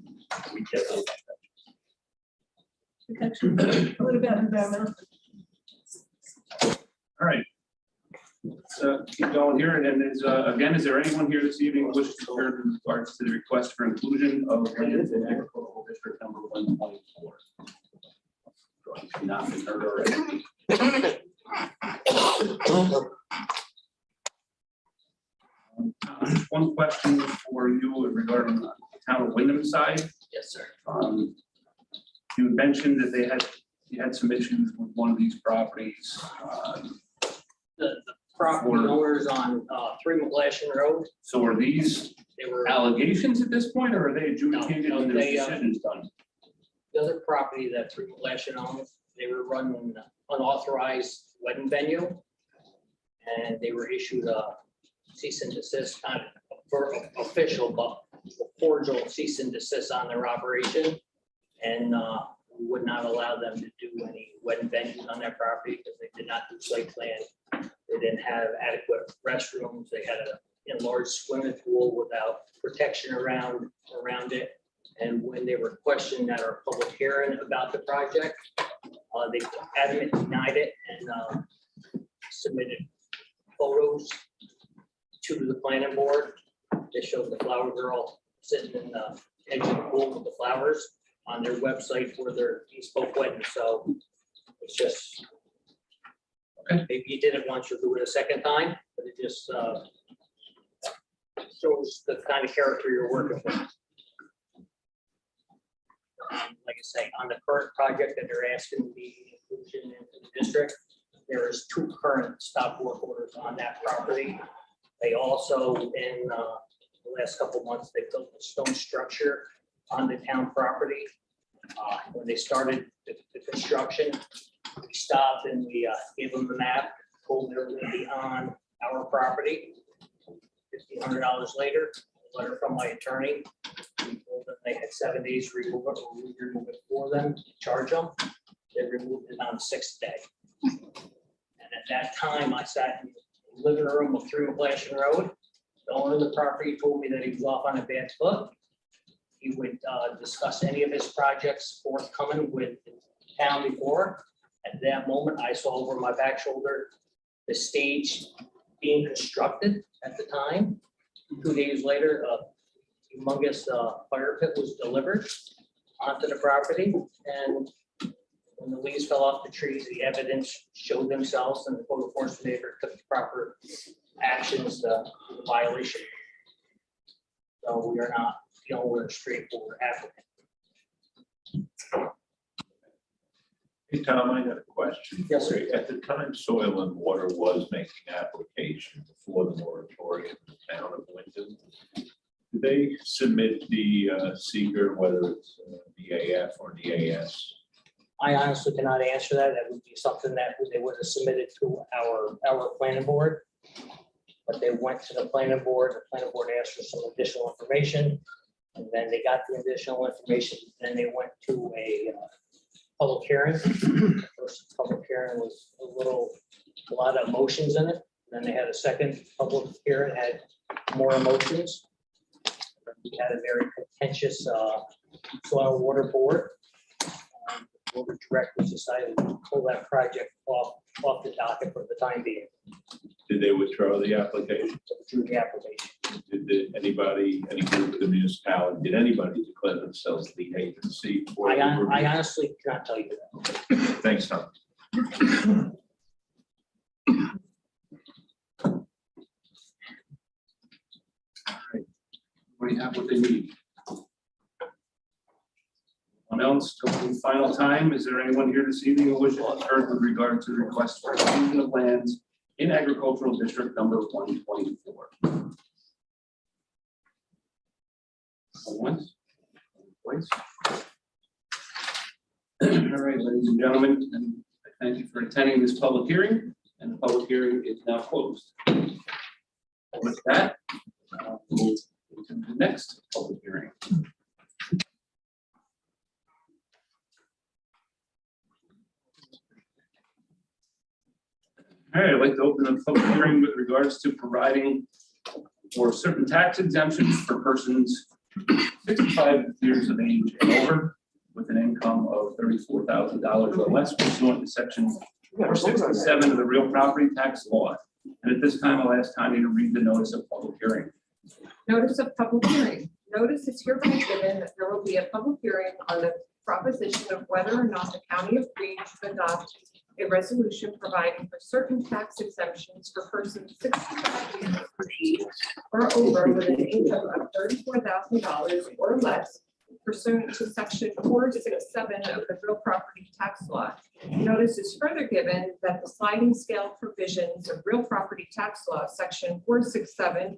get those protections. What about environmental? All right. So keep going here. And then again, is there anyone here this evening who wishes to hear in regards to the request for inclusion of lands in agricultural district number 124? Not been heard already. One question for you regarding the town of Wyndham side. Yes, sir. You mentioned that you had some issues with one of these properties. The property owners on 3 McGlashan Road, So are these they were, allegations at this point, or are they adjudicated No, and there's they, decisions done? the other property that 3 McGlashan owns, they were running an unauthorized wedding venue. And they were issued a cease and desist, kind of official, but cordial cease and desist on their operation. And we would not allow them to do any wedding venues on their property because they did not do site plan. They didn't have adequate restrooms. They had an enlarged swimming pool without protection around it. And when they were questioned at our public hearing about the project, they adamantly denied it and submitted photos to the planning board. They showed the flower girl sitting in the edge of the pool with the flowers on their website for their bespoke wedding. So it's just, maybe you did it once, you'll do it a second time, but it just shows the kind of character you're working with. Like I say, on the current project that they're asking the inclusion into the district, there is 2 current stop work orders on that property. They also, in the last couple of months, they built a stone structure on the town property. When they started the construction, we stopped and we gave them the map, told them they were going to be on our property. $1,500 later, a letter from my attorney. We told them they had 7 days to remove it, or we remove it for them, charge them. They removed it on the 6th day. And at that time, I sat in the living room of 3 McGlashan Road. The owner of the property told me that he was off on a bad foot. He would discuss any of his projects forthcoming with the town before. At that moment, I saw over my back shoulder the stage being constructed at the time. 2 days later, a humongous fire pit was delivered onto the property. And when the leaves fell off the trees, the evidence showed themselves and the code enforcement agent took the proper actions, the violation. So we are not dealing with a straightforward applicant. Hey, Tom, I got a question. Yes, sir. At the time Soil and Water was making application before the moratorium in the town of Wyndham, did they submit the seeker, whether it's DAF or DAS? I honestly cannot answer that. That would be something that they would have submitted to our planning board. But they went to the planning board asked for some additional information. And then they got the additional information, then they went to a public hearing. The first public hearing was a lot of emotions in it. Then they had a second public hearing, had more emotions. We had a very contentious soil and water board. The board of directors decided to pull that project off the docket for the time being. Did they withdraw the application? Withdrew the application. Did anybody, any group of the municipality, did anybody declare themselves lead agency? for the I review? honestly cannot tell you that. Thanks, Tom. Everybody have what they need. Anyone else, till the final time, is there anyone here this evening who wishes to be heard with regard to the request for exclusion of lands in agricultural district number 124? Once, twice. All right, ladies and gentlemen, and I thank you for attending this public hearing, and the public hearing is now closed. With that, we'll move to the next public hearing. All right, I'd like to open the public hearing with regards to providing for certain tax exemptions for persons 65 years of age and over with an income of $34,000 or less pursuant to section 467 of the real property tax law. And at this time, I'll ask Tanya to read the notice of public hearing. Notice of public hearing. Notice is hereby given that there will be a public hearing on the proposition of whether or not the county of Greene should adopt a resolution providing for certain tax exemptions for persons 65 years of age or over with an income of $34,000 or less pursuant to section 467 of the real property tax law. Notice is further given that the sliding scale provisions of real property tax law, section 467,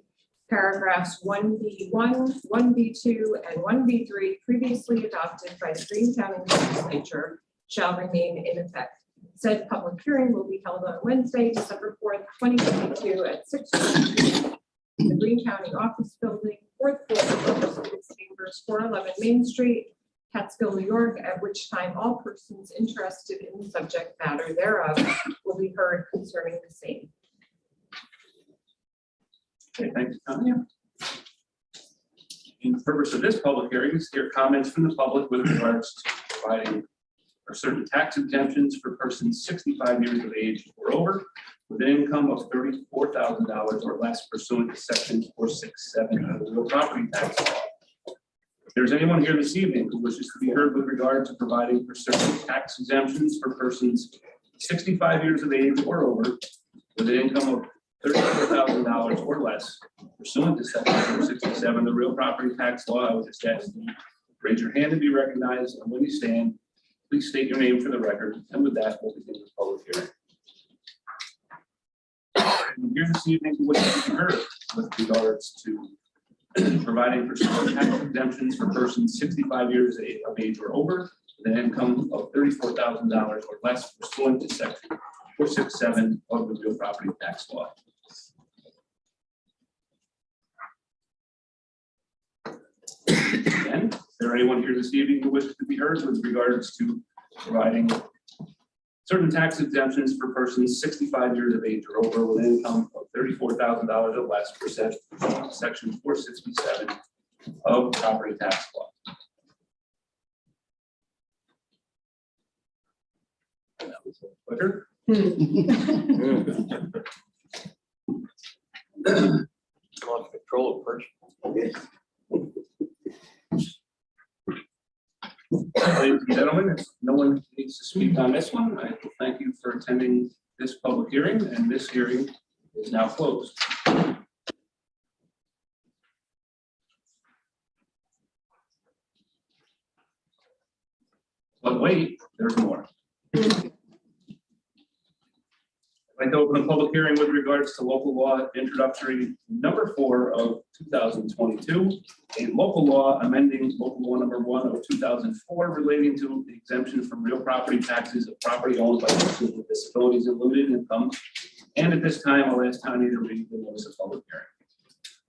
paragraphs 1B1, 1B2, and 1B3 previously adopted by the Greene County Legislature shall remain in effect. Said public hearing will be held on Wednesday, December 4th, 2022 at 6 p.m. in the Greene County Office Building, 4th floor, Office Chambers, 411 Main Street, Catskill, New York, at which time all persons interested in the subject matter thereof will be heard concerning the same. Okay, thank you, Tanya. And the purpose of this public hearing is to hear comments from the public with regards to providing for certain tax exemptions for persons 65 years of age or over with an income of $34,000 or less pursuant to section 467 of the real property tax law. If there's anyone here this evening who wishes to be heard with regard to providing for certain tax exemptions for persons 65 years of age or over with an income of $34,000 or less pursuant to section 467 of the real property tax law, I would just ask you to raise your hand to be recognized, and when you stand, please state your name for the record, and with that, we'll begin the public hearing. I'm here this evening with heard with regards to providing for certain tax exemptions for persons 65 years of age or over with an income of $34,000 or less pursuant to section 467 of the real property tax law. Again, is there anyone here this evening who wishes to be heard with regards to providing certain tax exemptions for persons 65 years of age or over with an income of $34,000 or less pursuant to section 467 of property tax law? That was a quicker. Lost control of person. Ladies and gentlemen, if no one needs to speak on this one, I will thank you for attending this public hearing, and this hearing is now closed. But wait, there's more. I'd like to open a public hearing with regards to local law introductory number 4 of 2022, a local law amending local law number 1 of 2004 relating to the exemption from real property taxes of property owned by persons with disabilities and limited income. And at this time, I'll ask Tanya to read the notice of public hearing.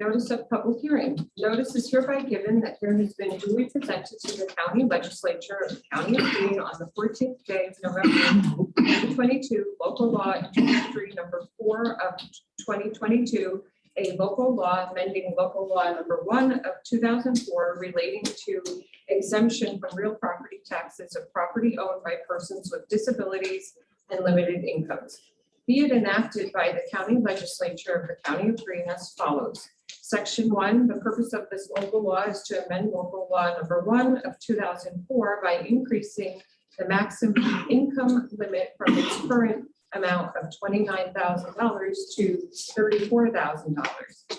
Notice of public hearing. Notice is hereby given that there has been duly presented to the county legislature of the county of Greene on the 14th day of November 2022, local law introductory number 4 of 2022, a local law amending local law number 1 of 2004 relating to exemption from real property taxes of property owned by persons with disabilities and limited incomes. Be it enacted by the county legislature of the county of Greene as follows. Section 1, the purpose of this local law is to amend local law number 1 of 2004 by increasing the maximum income limit from its current amount of $29,000 to $34,000.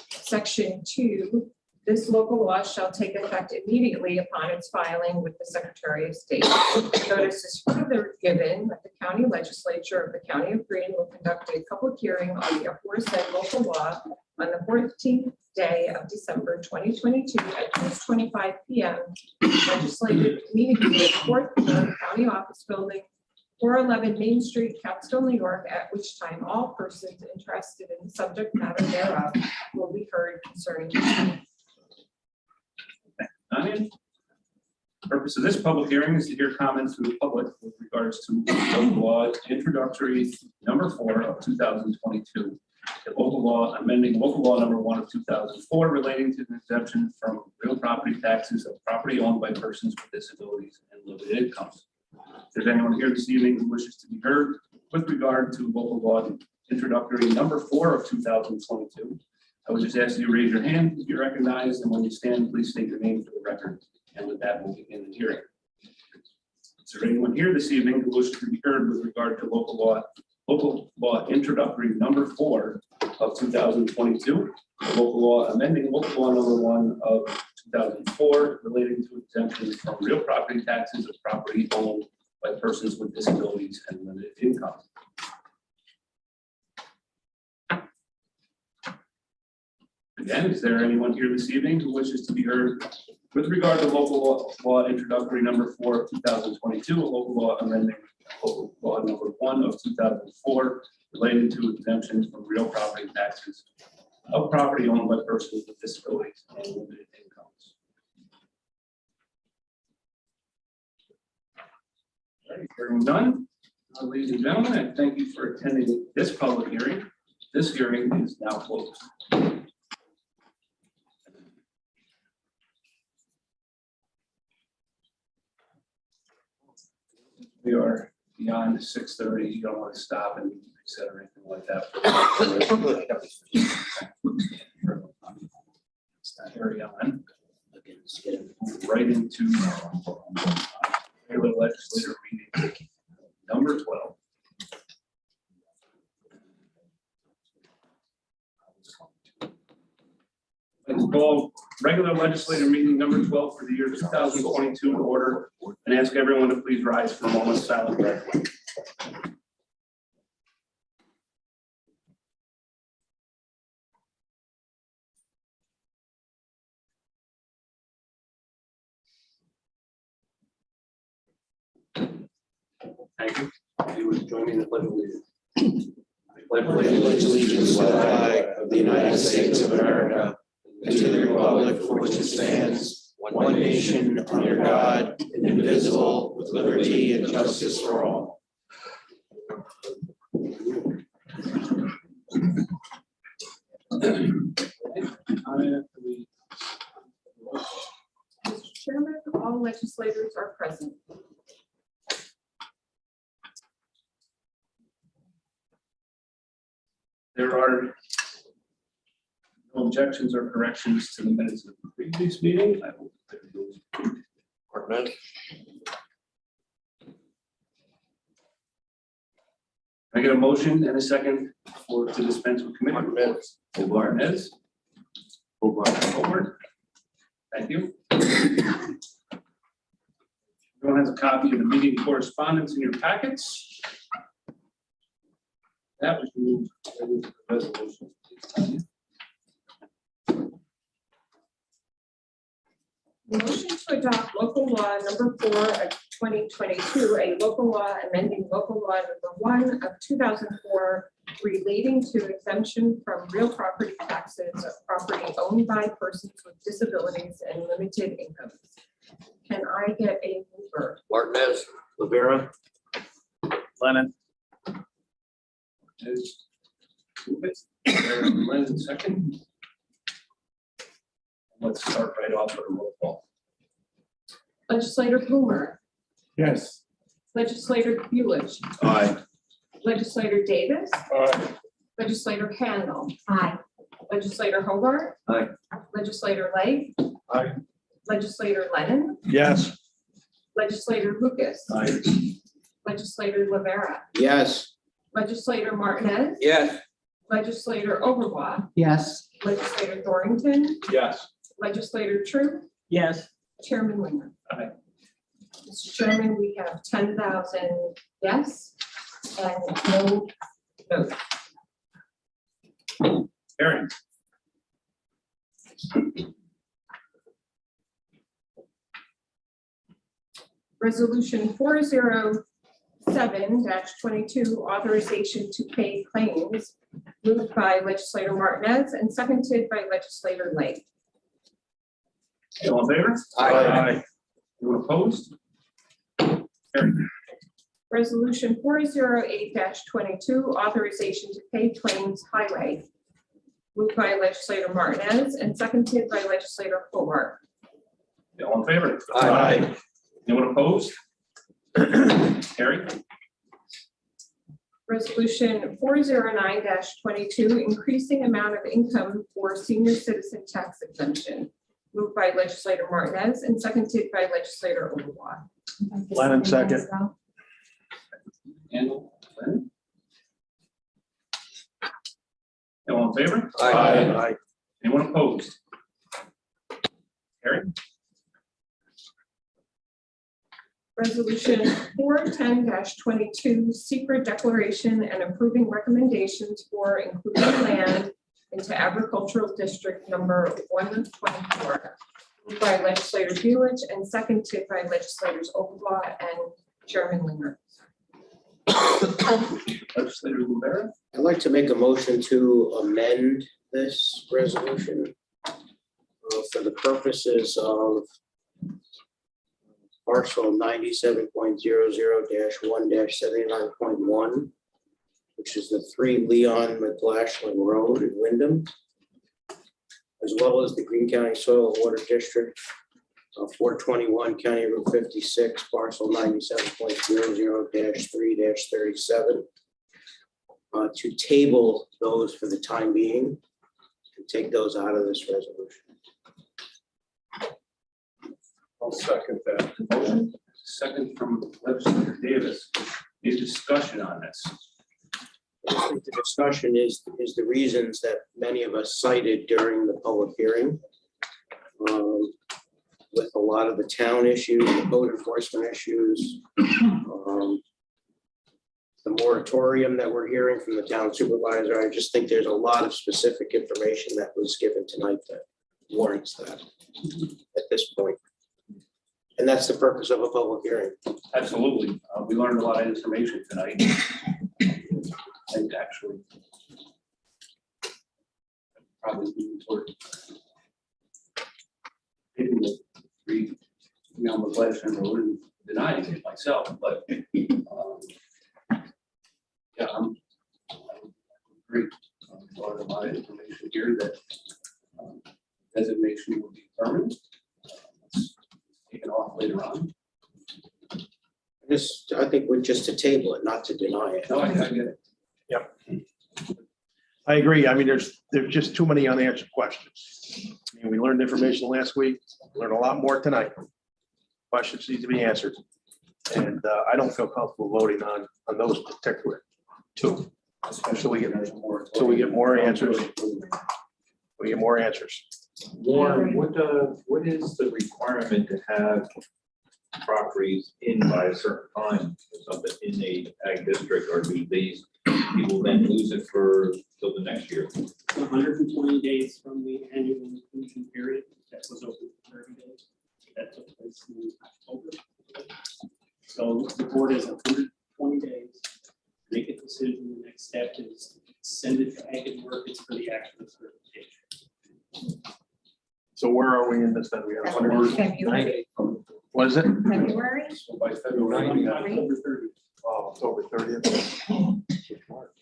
Section 2, this local law shall take effect immediately upon its filing with the Secretary of State. Notice is further given that the county legislature of the county of Greene will conduct a public hearing on the aforesaid local law on the 14th day of December 2022 at 6:25 p.m. Legislative meeting room, 4th floor, County Office Building, 411 Main Street, Catskill, New York, at which time all persons interested in the subject matter thereof will be heard concerning this matter. The purpose of this public hearing is to hear comments from the public with regards to local law introductory number 4 of 2022. The local law amending local law number 1 of 2004 relating to the exemption from real property taxes of property owned by persons with disabilities and limited incomes. If there's anyone here this evening who wishes to be heard with regard to local law introductory number 4 of 2022, I would just ask you to raise your hand if you're recognized, and when you stand, please state your name for the record. And with that, we'll begin the hearing. Is there anyone here this evening who wishes to be heard with regard to local law introductory number 4 of 2022, the local law amending local law number 1 of 2004 relating to exemptions from real property taxes of property owned by persons with disabilities and limited income? Again, is there anyone here this evening who wishes to be heard with regard to local law introductory number 4 of 2022, a local law amending local law number 1 of 2004 relating to exemptions from real property taxes of property owned by persons with disabilities and limited incomes? All right, hearing none, ladies and gentlemen, I thank you for attending this public hearing. This hearing is now closed. We are beyond 6:30. You don't want to stop and reset or anything like that. Carry on. Right into regular legislative meeting number 12. Let's call regular legislative meeting number 12 for the year 2022 to order, and ask everyone to please rise for a moment of silent prayer. Thank you. If you would join me in the pledge of allegiance. I pledge allegiance to the flag of the United States of America and to the republic for which it stands, one nation under God, indivisible, with liberty and justice for all. Mr. Chairman, all legislators are present. There are no objections or corrections to the minutes of the previous meeting. I will declare those approved. I get a motion and a second to dispense with committee reports. Barnez. Hobart. Thank you. Everyone has a copy of the meeting correspondence in your packets. That was moved to the resolution. Motion to adopt local law number 4 of 2022, a local law amending local law number 1 of 2004 relating to exemption from real property taxes of property owned by persons with disabilities and limited incomes. Can I get a mover? Martinez, Rivera, Lennon. Move it. Lennon, second. Let's start right off with a roll call. Legislator Blumer, Yes. Legislator Buelich, Aye. Legislator Davis, Aye. Legislator Handel, Aye. Legislator Hobart. Aye. Legislator Light. Aye. Legislator Lennon, Yes. Legislator Lucas. Aye. Legislator Rivera, yes. Legislator Martinez, Yes. Legislator Overblock, Yes. Legislator Thornton, Yes. Legislator Tru, Yes. Chairman Linger. Aye. Mr. Chairman, we have 10,000 yes and no no. Aaron. Resolution 407-22, authorization to pay claims, moved by Legislator Martinez and seconded by Legislator Lake. All in favor? Aye. Anyone opposed? Carried. Resolution 408-22, authorization to pay claims highway, moved by Legislator Martinez and seconded by Legislator Hobart. All in favor? Aye. Anyone opposed? Carried. Resolution 409-22, increasing amount of income for senior citizen tax exemption, moved by Legislator Martinez and seconded by Legislator Overblock. Lennon, second. Handel, Lennon. All in favor? Aye. Anyone opposed? Carried. Resolution 410-22, secret declaration and approving recommendations for including land into agricultural district number 124, moved by Legislator Buelich and seconded by Legislators Overblock and Chairman Linger. Legislator Rivera. I'd like to make a motion to amend this resolution for the purposes of parcel 97.00-1-79.1, which is the 3 Leon McGlashlin Road in Wyndham, as well as the Greene County Soil and Water District, 421 County Route 56, parcel 97.00-3-37, to table those for the time being and take those out of this resolution. I'll second that. Motion, second from Legislator Davis. Any discussion on this? I think the discussion is the reasons that many of us cited during the public hearing. With a lot of the town issues, the code enforcement issues. The moratorium that we're hearing from the town supervisor, I just think there's a lot of specific information that was given tonight that warrants that at this point. And that's the purpose of a public hearing. Absolutely. We learned a lot of information tonight. And actually, probably leaning toward hitting the 3 Leon McGlashlin Road and denying it myself, but yeah, I agree. A lot of information here that designation will be permanent. It's taken off later on. I think we're just to table it, not to deny it. No, I get it. Yep. I agree. I mean, there's just too many unanswered questions. I mean, we learned information last week, learned a lot more tonight. Questions need to be answered. And I don't feel comfortable voting on those particular two. Until we get more answers. We get more answers. Warren, what is the requirement to have properties in by a certain time or something in a ag district, or do these people then lose it for till the next year? 120 days from the annual inclusion period, that was open for 30 days. That took place in October. So the board has 120 days to make a decision. The next step is to send it to Ag and Markets for the actual certification. So where are we in this then? We have February. What is it? February? So by February, October 30th. Oh, October 30th.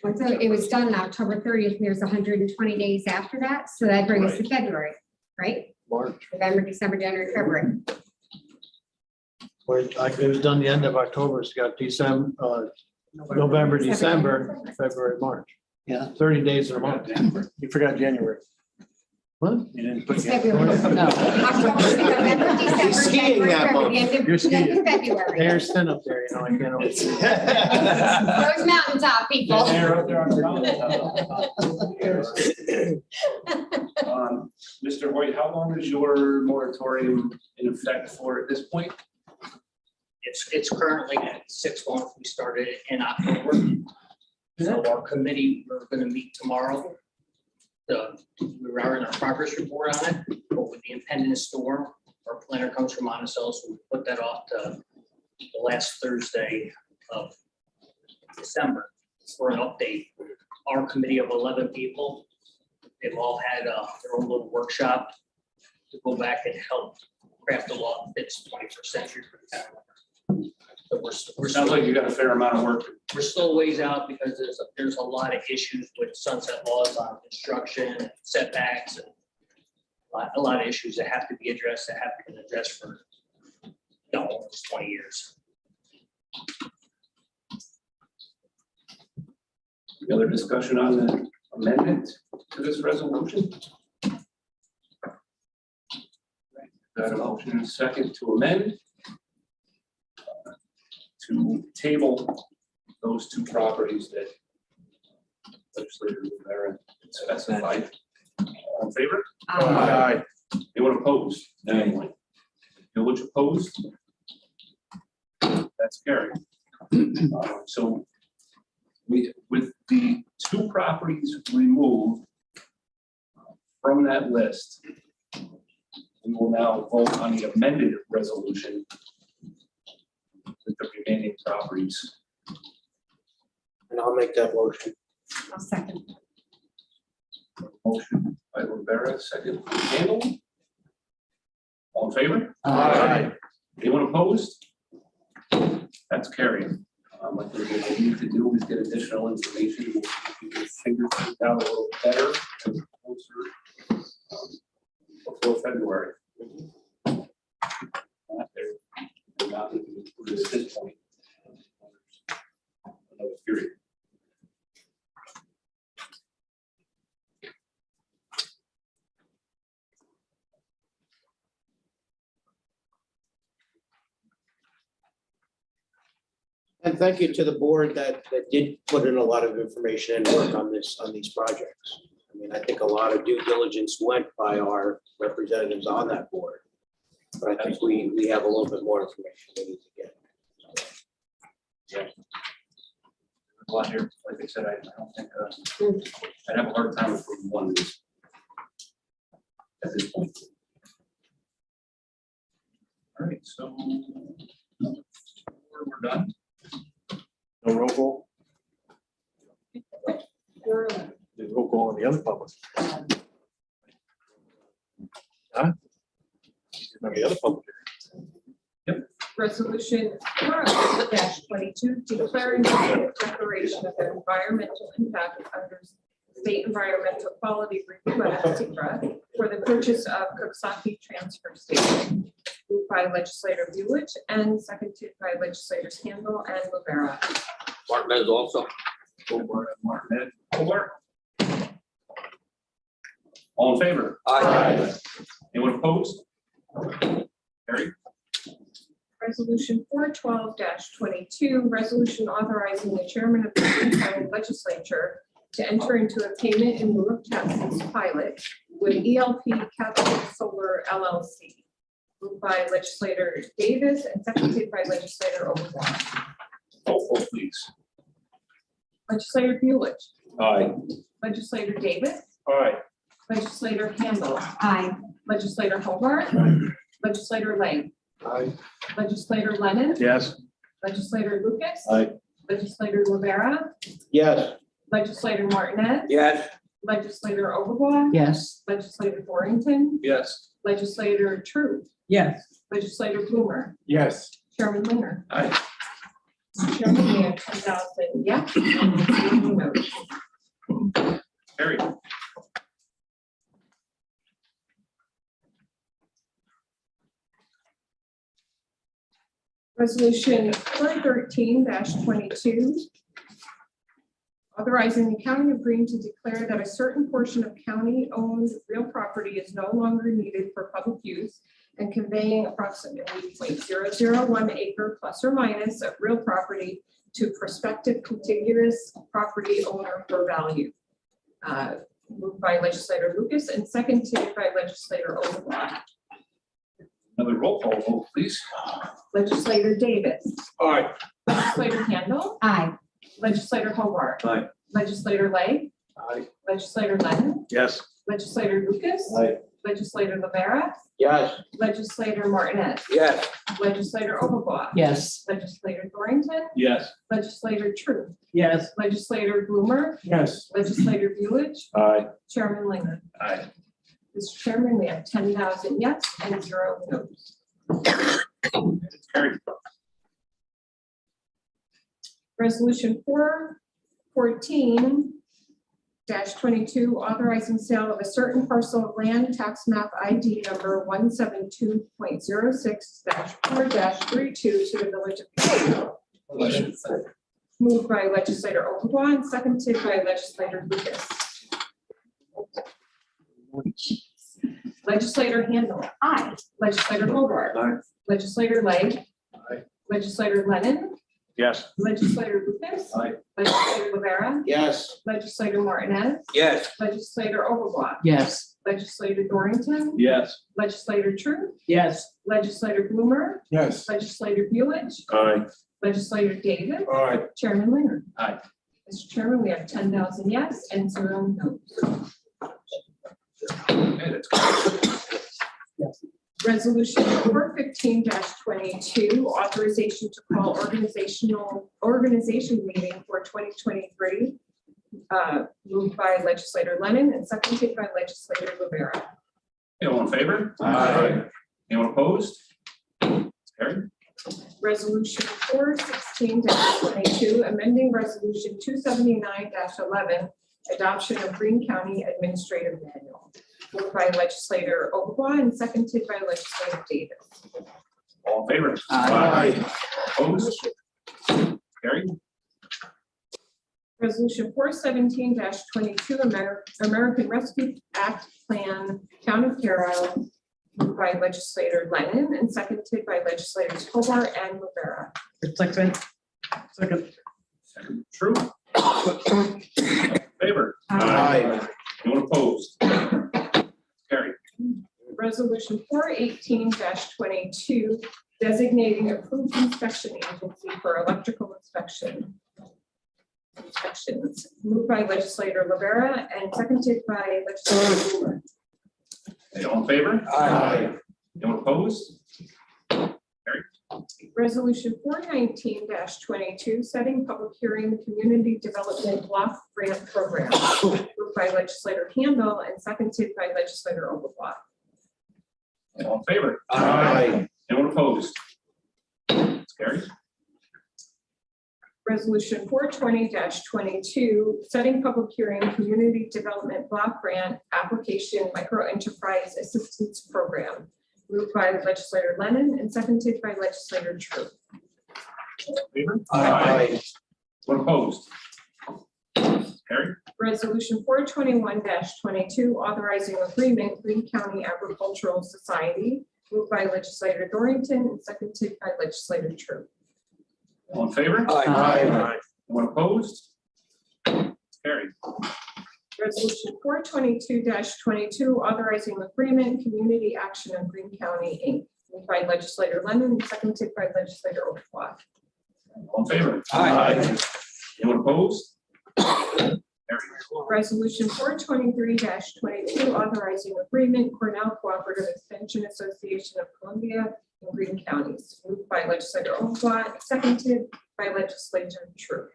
So it was done October 30th, and there's 120 days after that, so that brings us to February, right? March. November, December, January, February. It was done the end of October, so you got December, November, December, February, March. Yeah. 30 days in a month. You forgot January. What? You didn't put It's January. February. No. October, November, December, skiing January, that February, month. the end of- You're skiing. the end of February. Hair's thin up there, you know, I can't always. Those mountaintop people. Mr. Hoyt, how long is your moratorium in effect for at this point? It's currently at 6 months. We started it in October. So our committee, we're gonna meet tomorrow. We are in a progress report on it, but with the impending storm, our planner comes from Monticello, so we put that off to the last Thursday of December for an update. Our committee of 11 people, they've all had their own little workshop to go back and help craft a law that fits 21st century for the town. So we're Sounds like you got a fair amount of work. we're still a ways out because there's a lot of issues with sunset laws on construction, setbacks, and a lot of issues that have to be addressed, that have been addressed for almost 20 years. Any other discussion on the amendment to this resolution? Got a motion and a second to amend, to table those two properties that legislator Rivera specified. All in favor? Aye. Anyone opposed? Anyone? Village opposed? That's carried. So with the two properties removed from that list, we will now vote on the amended resolution with the remaining properties. And I'll make that motion. I'll second. Motion by Rivera, second by Handel. All in favor? Aye. Anyone opposed? That's carried. I think what we need to do is get additional information. We'll figure things out a little better and closer before February. They're not even included at this point. Another period. And thank you to the board that did put in a lot of information and work on these projects. I mean, I think a lot of due diligence went by our representatives on that board. But I think we have a little bit more information we need to get. Yeah. Well, here, like I said, I don't think I'd have a hard time approving one of these at this point. All right, so we're done. No roll call? The roll call on the other public. Huh? On the other public. Resolution 4-22, declaring a declaration of environmental impact under State Environmental Quality Review Act, SECRA, for the purchase of Cooksaki Transfer Station, moved by legislator Buich and seconded by legislators Handel and Rivera. Martinez also. Martinez. Over. All in favor? Aye. Anyone opposed? Carried. Resolution 412-22, resolution authorizing the chairman of the Greene County Legislature to enter into a payment in lieu of taxes pilot with ELP Capital Solar LLC. moved by legislator Davis and seconded by legislator Overbaugh. Roll call, please. Legislator Buich, Aye. legislator Davis, Aye. legislator Handle, Aye. legislator Hobart, legislator Lang, Aye. legislator Lennon, Yes. legislator Lucas. Aye. Legislator Rivera, Yes. legislator Martinez, Yes. legislator Overbaugh. Yes. Legislator Dorrington, Yes. legislator Tru, Yes. legislator Blumer, Yes. Chairman Linger. Aye. Mr. Chairman, we have 10,000 yes and 0 no's. Carried. Resolution 413-22. Authorizing the county of Greene to declare that a certain portion of county-owned real property is no longer needed for public use and conveying approximately 0.001 acre plus or minus of real property to prospective contiguous property owner for value. Moved by legislator Lucas and seconded by legislator Overbaugh. Another roll call vote, please. Legislator Davis. Aye. Legislator Handle. Aye. Legislator Hobart. Aye. Legislator Lang. Aye. Legislator Lennon. Yes. Legislator Lucas. Aye. Legislator Rivera. Yes. Legislator Martinez. Yes. Legislator Overbaugh. Yes. Legislator Dorrington. Yes. Legislator Tru. Yes. Legislator Bloomer. Yes. Legislator Buich. Aye. Chairman Linger. Aye. Mr. Chairman, we have 10,000 yes and 0 no's. It's carried. Resolution 414-22, authorizing sale of a certain parcel of land, tax map ID number 172.06-4-32 to the village of Greene. Moved by legislator Overbaugh and seconded by legislator Lucas. Legislator Handle. Aye. Legislator Hobart. Aye. Legislator Lang. Aye. Legislator Lennon. Yes. Legislator Lucas. Aye. Legislator Rivera. Yes. Legislator Martinez. Yes. Legislator Overbaugh. Yes. Legislator Dorrington. Yes. Legislator Tru. Yes. Legislator Bloomer. Yes. Legislator Buich. Aye. Legislator Davis. Aye. Chairman Linger. Aye. Mr. Chairman, we have 10,000 yes and 0 no's. Okay, that's carried. Resolution 415-22, authorization to call organization meeting for 2023. Moved by legislator Lennon and seconded by legislator Rivera. Anyone in favor? Aye. Anyone opposed? It's carried. Resolution 416-22, amending resolution 279-11, adoption of Greene County Administrative Manual. Moved by legislator Overbaugh and seconded by legislator Davis. All in favor? Aye. Opposed? Carried. Resolution 417-22, American Rescue Act Plan, Town of Carroll, moved by legislator Lennon and seconded by legislators Hobart and Rivera. Second. Second, True. Favor? Aye. Anyone opposed? Carried. Resolution 418-22, designating approved inspection agency for electrical inspections, moved by legislator Rivera and seconded by legislator Blumer. All in favor? Aye. Anyone opposed? Resolution 419-22, setting public hearing community development block grant program, moved by legislator Handle and seconded by legislator Overbaugh. All in favor? Aye. Anyone opposed? It's carried. Resolution 420-22, setting public hearing community development block grant application micro enterprise assistance program, moved by legislator Lennon and seconded by legislator Tru. All in favor? Aye. Anyone opposed? Carried. Resolution 421-22, authorizing agreement, Greene County Agricultural Society, moved by legislator Dorrington and seconded by legislator Tru. All in favor? Aye. Anyone opposed? It's carried. Resolution 422-22, authorizing agreement, community action of Greene County, Inc., moved by legislator Lennon, seconded by legislator Overblock. All in favor? Aye. Anyone opposed? Resolution 423-22, authorizing agreement, Cornell Cooperative Extension Association of Columbia and Greene Counties, moved by legislator Overblock, seconded by legislator Tru.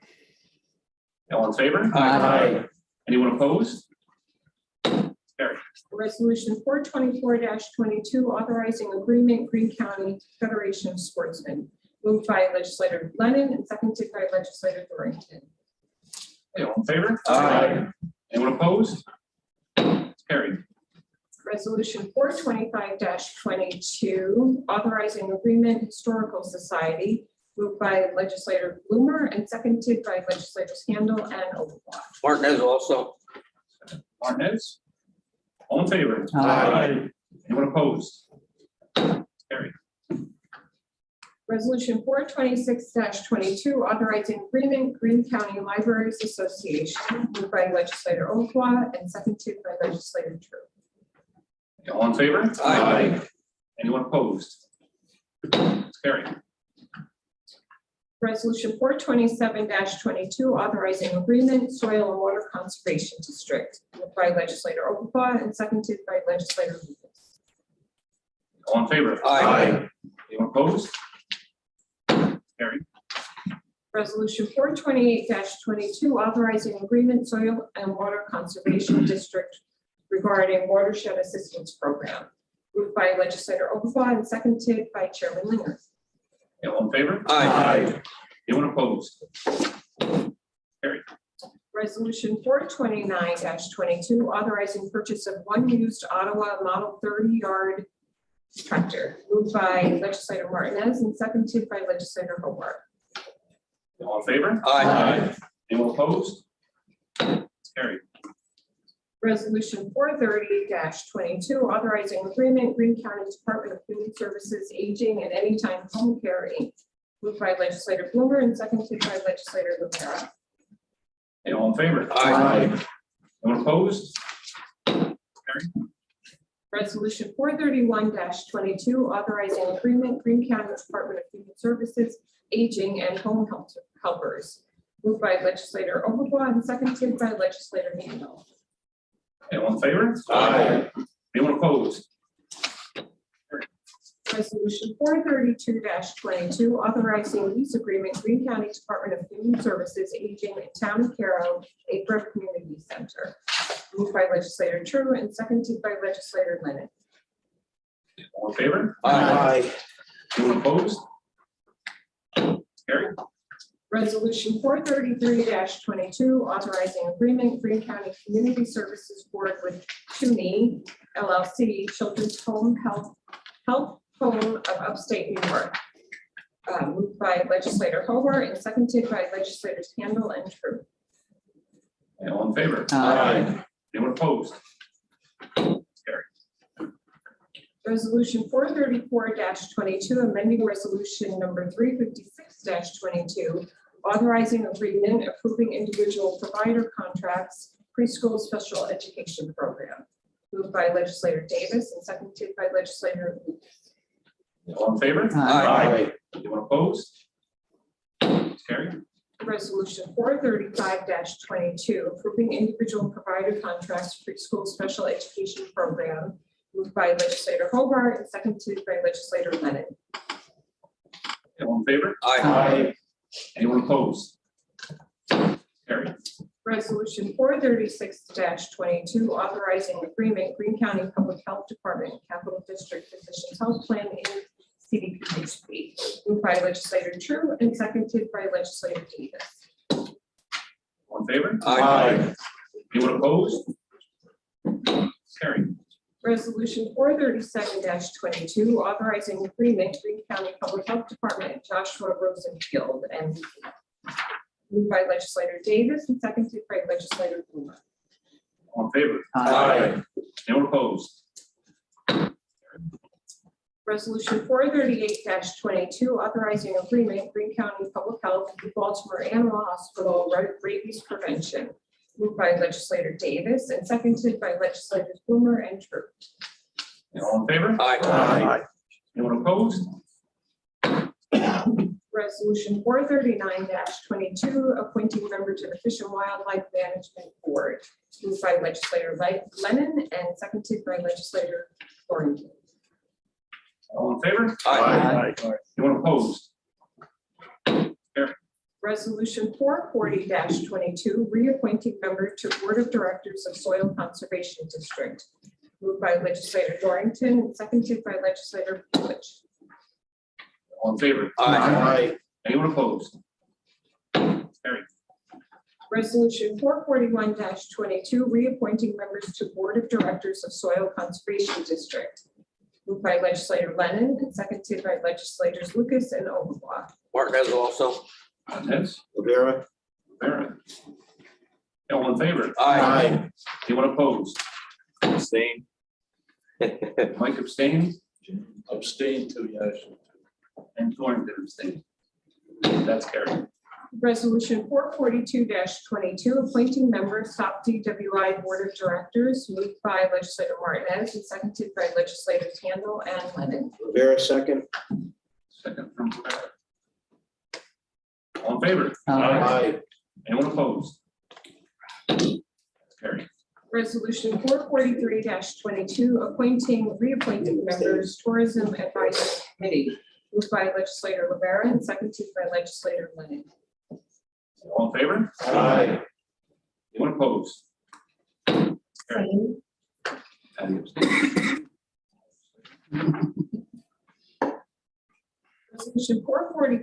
All in favor? Aye. Anyone opposed? Carried. Resolution 424-22, authorizing agreement, Greene County Federation of Sportsmen, moved by legislator Lennon and seconded by legislator Thornton. Okay, all in favor? Aye. Anyone opposed? Carried. Resolution 425-22, authorizing agreement, Historical Society, moved by legislator Bloomer and seconded by legislators Handel and Overblock. Martinez also. Martinez? All in favor? Aye. Anyone opposed? Carried. Resolution 426-22, authorizing agreement, Greene County Libraries Association, moved by legislator Overblock and seconded by legislator Tru. Okay, all in favor? Aye. Anyone opposed? Carried. Resolution 427-22, authorizing agreement, Soil and Water Conservation District, moved by legislator Overblock and seconded by legislator Lucas. All in favor? Aye. Anyone opposed? Carried. Resolution 428-22, authorizing agreement, Soil and Water Conservation District regarding watershed assistance program, moved by legislator Overblock and seconded by Chairman Linger. Okay, all in favor? Aye. Anyone opposed? Carried. Resolution 429-22, authorizing purchase of one used Ottawa Model 30-yard tractor, moved by legislator Martinez and seconded by legislator Hobart. All in favor? Aye. Anyone opposed? Carried. Resolution 430-22, authorizing agreement, Greene County Department of Human Services, Aging and Anytime Home Care, Inc., moved by legislator Bloomer and seconded by legislator Rivera. Okay, all in favor? Aye. Anyone opposed? Carried. Resolution 431-22, authorizing agreement, Greene County Department of Human Services, Aging and Home Helpers, moved by legislator Overblock and seconded by legislator Handel. Okay, all in favor? Aye. Anyone opposed? Resolution 432-22, authorizing lease agreement, Greene County Department of Human Services, Aging and Town of Carroll, April Community Center, moved by legislator Tru and seconded by legislator Lennon. All in favor? Aye. Anyone opposed? Carried. Resolution 433-22, authorizing agreement, Greene County Community Services Board with CUNY LLC, Children's Home Health Home of Upstate New York, moved by legislator Hobart and seconded by legislators Handel and Tru. Okay, all in favor? Aye. Anyone opposed? Carried. Resolution 434-22, amending resolution number 356-22, authorizing agreement, approving individual provider contracts, preschool special education program, moved by legislator Davis and seconded by legislator Lucas. All in favor? Aye. Anyone opposed? Carried. Resolution 435-22, approving individual provider contracts, preschool special education program, moved by legislator Hobart and seconded by legislator Lennon. All in favor? Aye. Anyone opposed? Carried. Resolution 436-22, authorizing agreement, Greene County Public Health Department, Capital District Physicians Health Plan, and CDPHP, moved by legislator Tru and seconded by legislator Davis. All in favor? Aye. Anyone opposed? Carried. Resolution 437-22, authorizing agreement, Greene County Public Health Department, Joshua Rosenfield, and moved by legislator Davis and seconded by legislator Bloomer. All in favor? Aye. Anyone opposed? Resolution 438-22, authorizing agreement, Greene County Public Health, Baltimore Animal Hospital, rabies prevention, moved by legislator Davis and seconded by legislators Bloomer and Tru. All in favor? Aye. Anyone opposed? Resolution 439-22, appointing member to the Fish and Wildlife Management Board, moved by legislator Lennon and seconded by legislator Thornton. All in favor? Aye. Anyone opposed? Resolution 440-22, reappointing member to Board of Directors of Soil Conservation District, moved by legislator Dorrington and seconded by legislator Lewis. All in favor? Aye. Anyone opposed? Carried. Resolution 441-22, reappointing members to Board of Directors of Soil Conservation District, moved by legislator Lennon and seconded by legislators Lucas and Overblock. Martinez also. Martinez, Rivera. Rivera. All in favor? Aye. Anyone opposed? Abstain. Mike abstained Abstain too, yes. and Thornton abstained. That's carried. Resolution 442-22, appointing members top DWI Board of Directors, moved by legislator Martinez and seconded by legislators Handel and Lennon. Rivera, second. Second from Rivera. All in favor? Aye. Anyone opposed? That's carried. Resolution 443-22, appointing, reappointing members, Tourism Advisory Committee, moved by legislator Rivera and seconded by legislator Lennon. All in favor? Aye. Anyone opposed? Carried. And abstained. Resolution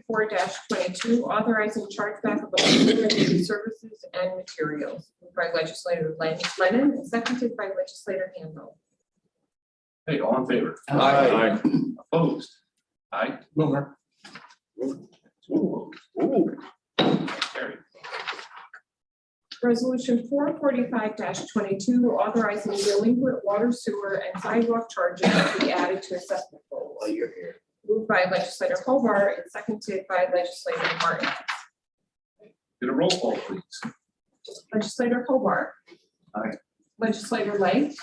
444-22, authorizing chargeback of electricity services and materials, moved by legislator Lennon and seconded by legislator Handel. Hey, all in favor? Aye. Opposed? Aye. Boomer. Ooh. Carried. Resolution 445-22, authorizing delinquent water, sewer, and sidewalk charges to be added to assessment rolls, While you're here. moved by legislator Hobart and seconded by legislator Martin. Get a roll call, please. Legislator Hobart. Aye. Legislator Lang.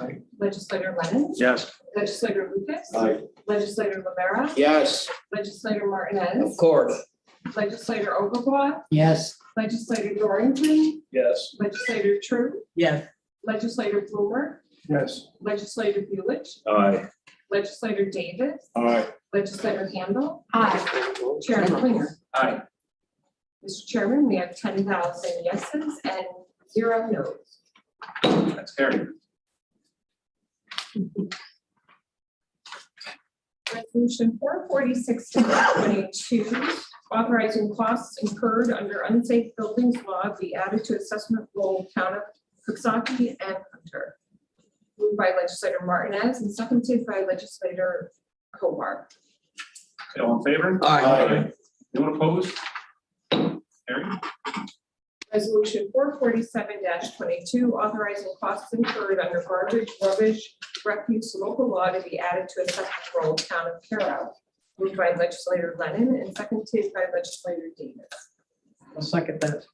Aye. Legislator Lennon. Yes. Legislator Lucas. Aye. Legislator Rivera. Yes. Legislator Martinez. course. Legislator Overblock. Yes. Legislator Dorrington. Yes. Legislator True. Yes. Legislator Blumer. Yes. Legislator Buelich. Aye. Legislator Davis. Aye. Legislator Handel. Aye. Chairman Klinger. Aye. Mr. Chairman, we have 10,000 yeses and 0 nos. That's carried. Resolution 446-22, authorizing costs incurred under unsafe buildings law be added to assessment roll town of Coxsackie and Hunter. Moved by legislator Martinez and seconded by legislator Hobart. Okay, all in favor? Aye. Anyone opposed? Carried. Resolution 447-22, authorizing costs incurred under garbage, rubbish, refuse, local law to be added to assessment roll town of Carroll. Moved by legislator Lennon and seconded by legislator Davis. I'll second that.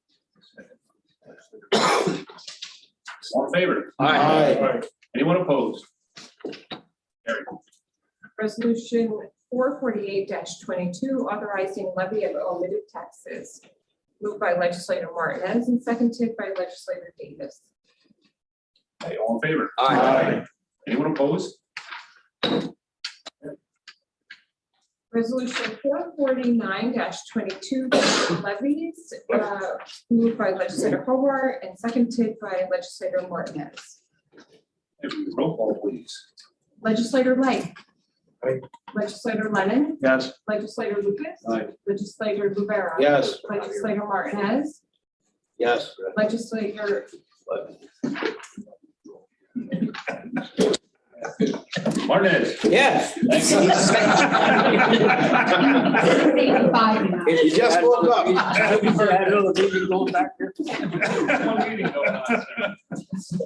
All in favor? Aye. Anyone opposed? Carried. Resolution 448-22, authorizing levy of omitted taxes. Moved by legislator Martinez and seconded by legislator Davis. Okay, all in favor? Aye. Anyone opposed? Resolution 449-22, levies, moved by legislator Hobart and seconded by legislator Martinez. Roll call, please. Legislator Lang. Aye. Legislator Lennon. Yes. Legislator Lucas. Aye. Legislator Rivera. Yes. Legislator Martinez. Yes. Legislator Martinez. Yes. Thank you. If you just woke up. Going back here. One meeting going on, sir.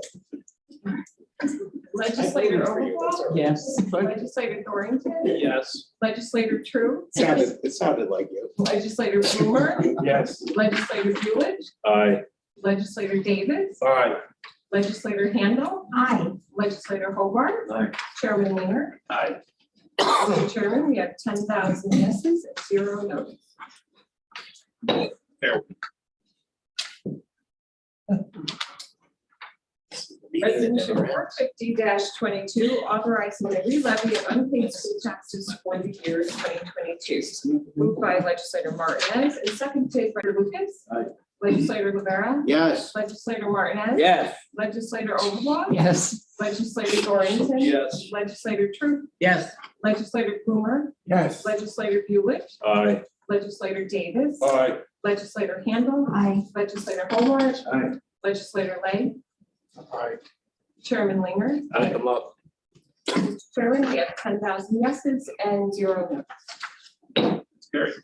Legislator Overblock. Yes. Legislator Thornton. Yes. Legislator True. It sounded like you. Legislator Blumer. Yes. Legislator Buelich. Aye. Legislator Davis. Aye. Legislator Handel. Aye. Legislator Hobart. Aye. Chairman Linger. Aye. Mr. Chairman, we have 10,000 yeses and 0 no's. Resolution 450-22, authorizing the re-levy of unpaid school taxes for the year 2022. Moved by legislator Martinez and seconded by Lucas. Aye. Legislator Rivera. Yes. Legislator Martinez. Yes. Legislator Overblock. Yes. Legislator Dorrington. Yes. Legislator Tru. Yes. Legislator Blumer. Yes. Legislator Buick. Aye. Legislator Davis. Aye. Legislator Handle. Aye. Legislator Hobart. Aye. Legislator Lang. Aye. Chairman Linger. Aye. Come up. Chairman, we have 10,000 yeses and 0 no's. Carried.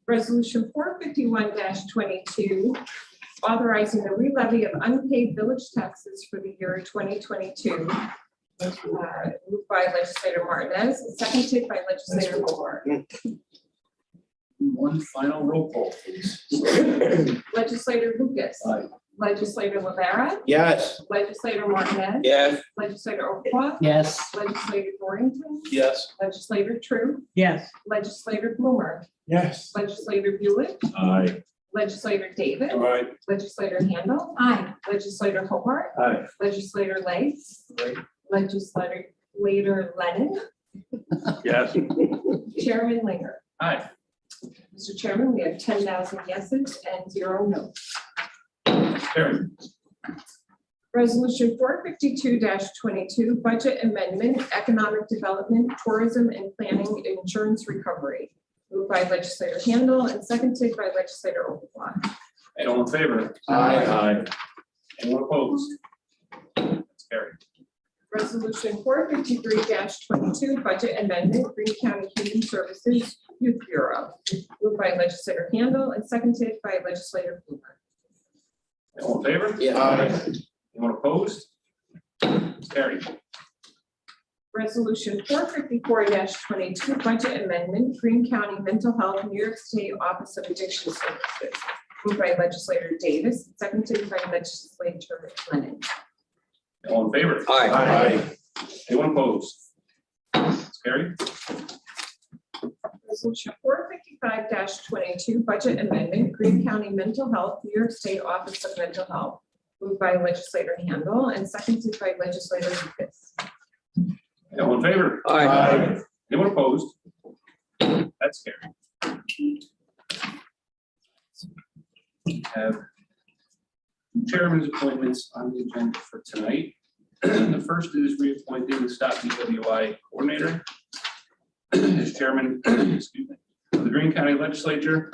Resolution 451-22, authorizing the re-levy of unpaid village taxes for the year 2022. Moved by legislator Martinez, and seconded by legislator Hobart. One final roll call, please. Legislator Lucas. Aye. Legislator Rivera. Yes. Legislator Martinez. Yes. Legislator Overblock. Yes. Legislator Dorrington. Yes. Legislator Tru. Yes. Legislator Blumer. Yes. Legislator Buick. Aye. Legislator Davis. Aye. Legislator Handle. Aye. Legislator Hobart. Aye. Legislator Lang. Aye. Legislator Lennon. Yes. Chairman Linger. Aye. Mr. Chairman, we have 10,000 yeses and 0 no's. Carried. Resolution 452-22, budget amendment, economic development, tourism and planning, insurance recovery. Moved by legislator Handle and seconded by legislator Overblock. And all in favor? Aye. Anyone opposed? That's carried. Resolution 453-22, budget amendment, Greene County Human Services Youth Bureau. Moved by legislator Handle and seconded by legislator Blumer. All in favor? Yeah. Anyone opposed? It's carried. Resolution 454-22, budget amendment, Greene County Mental Health, New York State Office of Addiction Services. Moved by legislator Davis, seconded by legislator Lennon. All in favor? Aye. Anyone opposed? It's carried. Resolution 455-22, budget amendment, Greene County Mental Health, New York State Office of Mental Health. Moved by legislator Handle and seconded by legislator Lucas. All in favor? Aye. Anyone opposed? That's carried. We have chairman's appointments on the agenda for tonight. The first is reappointing the Stop DWI coordinator as chairman, excuse me, of the Greene County Legislature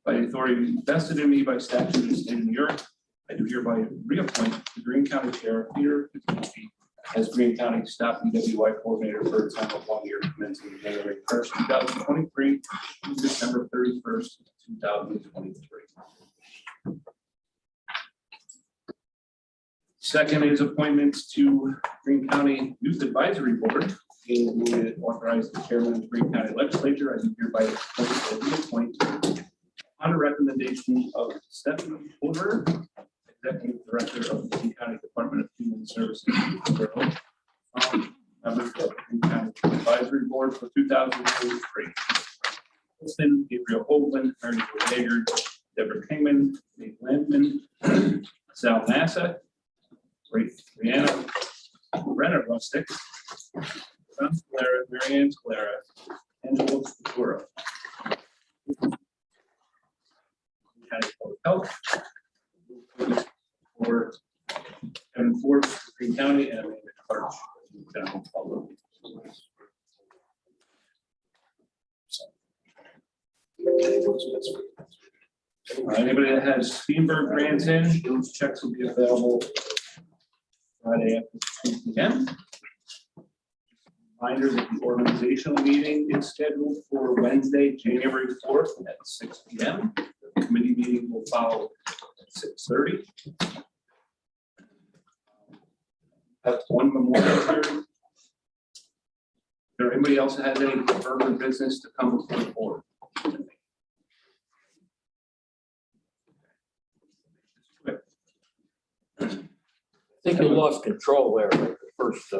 by the authority vested in me by statute of the state of New York. I do hereby reappoint the Greene County Chair Peter Kuczynski as Greene County Stop DWI coordinator for a time of 1 year commencing January 1st, 2023 to December 31st, 2023. Second is appointments to Greene County Youth Advisory Board. And we would authorize the chairman of the Greene County Legislature. I do hereby reappoint on a recommendation of Stephanie Porter, Executive Director of the Greene County Department of Human Services. Members of the Greene County Advisory Board for 2023. Wilson, Gabriel Hoagland, Mary Jo Hager, Deborah Kingman, Nate Landman, Sal Nassa, Brianna Brenner Rustick, John Scalera, Marianne Scalera, Angela Ventura. County Public Health. For Kevin Ford, Greene County, and Amanda Clark, General Public. Anybody that has Steenberg grants in, those checks will be available Friday after 2 p.m. Reminder that the organizational meeting is scheduled for Wednesday, January 4th at 6 p.m. The committee meeting will follow at 6:30. Have one memorial hearing. Is there anybody else that has any urban business to come before the board? I think you lost control there. first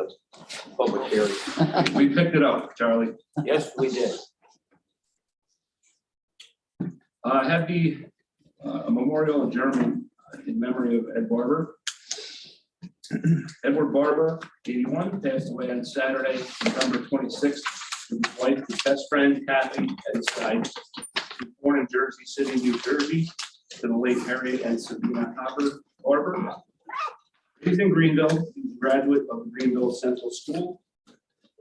public hearing. We picked it up, Charlie. Yes, we did. I have the memorial adjournment in memory of Ed Barber. Edward Barber, 81, passed away on Saturday, November 26th, with his wife, his best friend, Kathy, at his side. He was born in Jersey City, New Jersey, to the late Harry and Sabina Hopper Barber. He's in Greenville. He's a graduate of the Greenville Central School,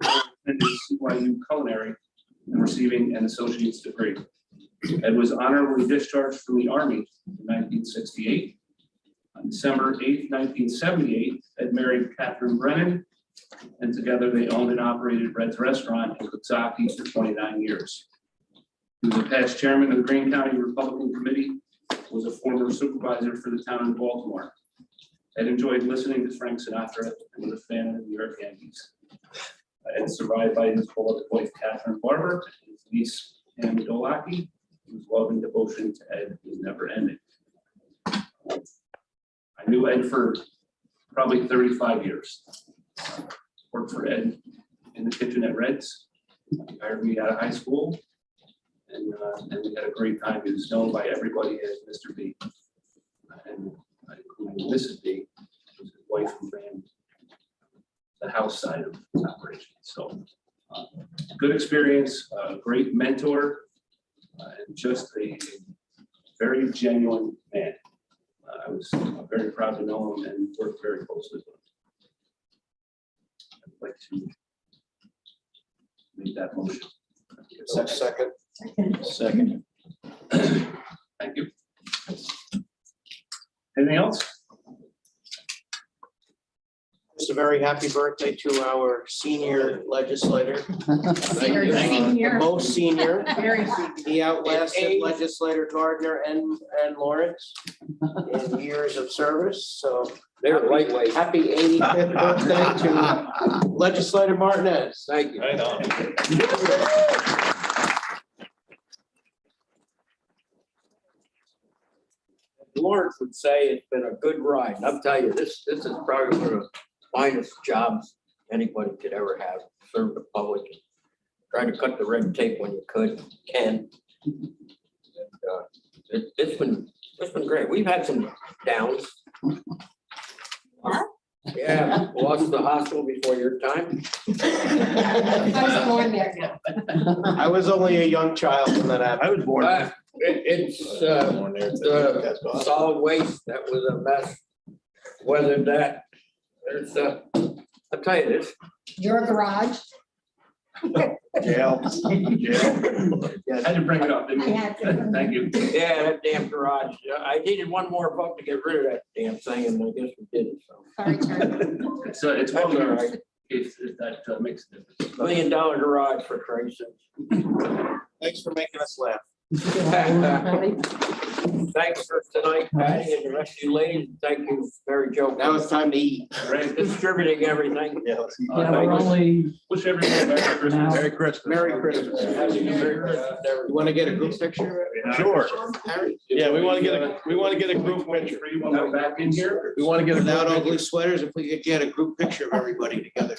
attended CYU Culinary, and receiving an associate's degree. Ed was honorably discharged from the Army in 1968. On December 8th, 1978, Ed married Catherine Brennan, and together they owned and operated Red's Restaurant in Coxsackie for 29 years. He was a past chairman of the Greene County Republican Committee, was a former supervisor for the town of Baltimore. Ed enjoyed listening to Frank Sinatra and was a fan of the New York Yankees. Ed is survived by his beloved wife, Catherine Barber, and his niece, Pam Dolaki, whose love and devotion to Ed was never ending. I knew Ed for probably 35 years. Worked for Ed in the kitchen at Red's. He hired me out of high school, and we had a great time. He was known by everybody as Mr. B. And including Mrs. B, who's his wife who ran the house side of the operation. So good experience, great mentor, and just a very genuine man. I was very proud to know him and work very closely with him. I'd like to make that motion. Second. Second. Thank you. Anything else? Just a very happy birthday to our senior legislator. Very senior. The most senior. Very He outlasted legislator Gardner and Lawrence in years of service, so. They're lightweight. Happy 85th birthday to legislator Martinez. Thank you. Right on. Lawrence would say it's been a good ride. And I'll tell you, this is probably one of the finest jobs anybody could ever have, serve the public. Try to cut the red tape when you can. And, it's been great. We've had some downs. Yeah, lost the hospital before your time. I was born there now. I was only a young child when that happened. I was born. It's the solid waste that was a mess. Weathered that. There's I'll tell you this. Your garage. Jail. I had to bring it up, didn't I you? had to. Thank you. Yeah, that damn garage. I needed one more vote to get rid of that damn thing, and I guess we did it. So Sorry, Charlie. It's That's well all right. if that makes a difference. $1 million garage for Christ's sake. Thanks for making us laugh. Thanks for tonight, Patty, and the rest of you ladies. Thank you, Mary Jo. Now it's time to eat. Right. Distributing everything. Yeah, let's eat. Yeah, we're only Wish everyone Merry Christmas. now. Merry Christmas. Merry Christmas. You want to get a group picture? Sure. Harry? Yeah, we want to get a group picture. You want to go back in here? We want to get a Without group ugly picture. sweaters, if we could get a group picture of everybody together.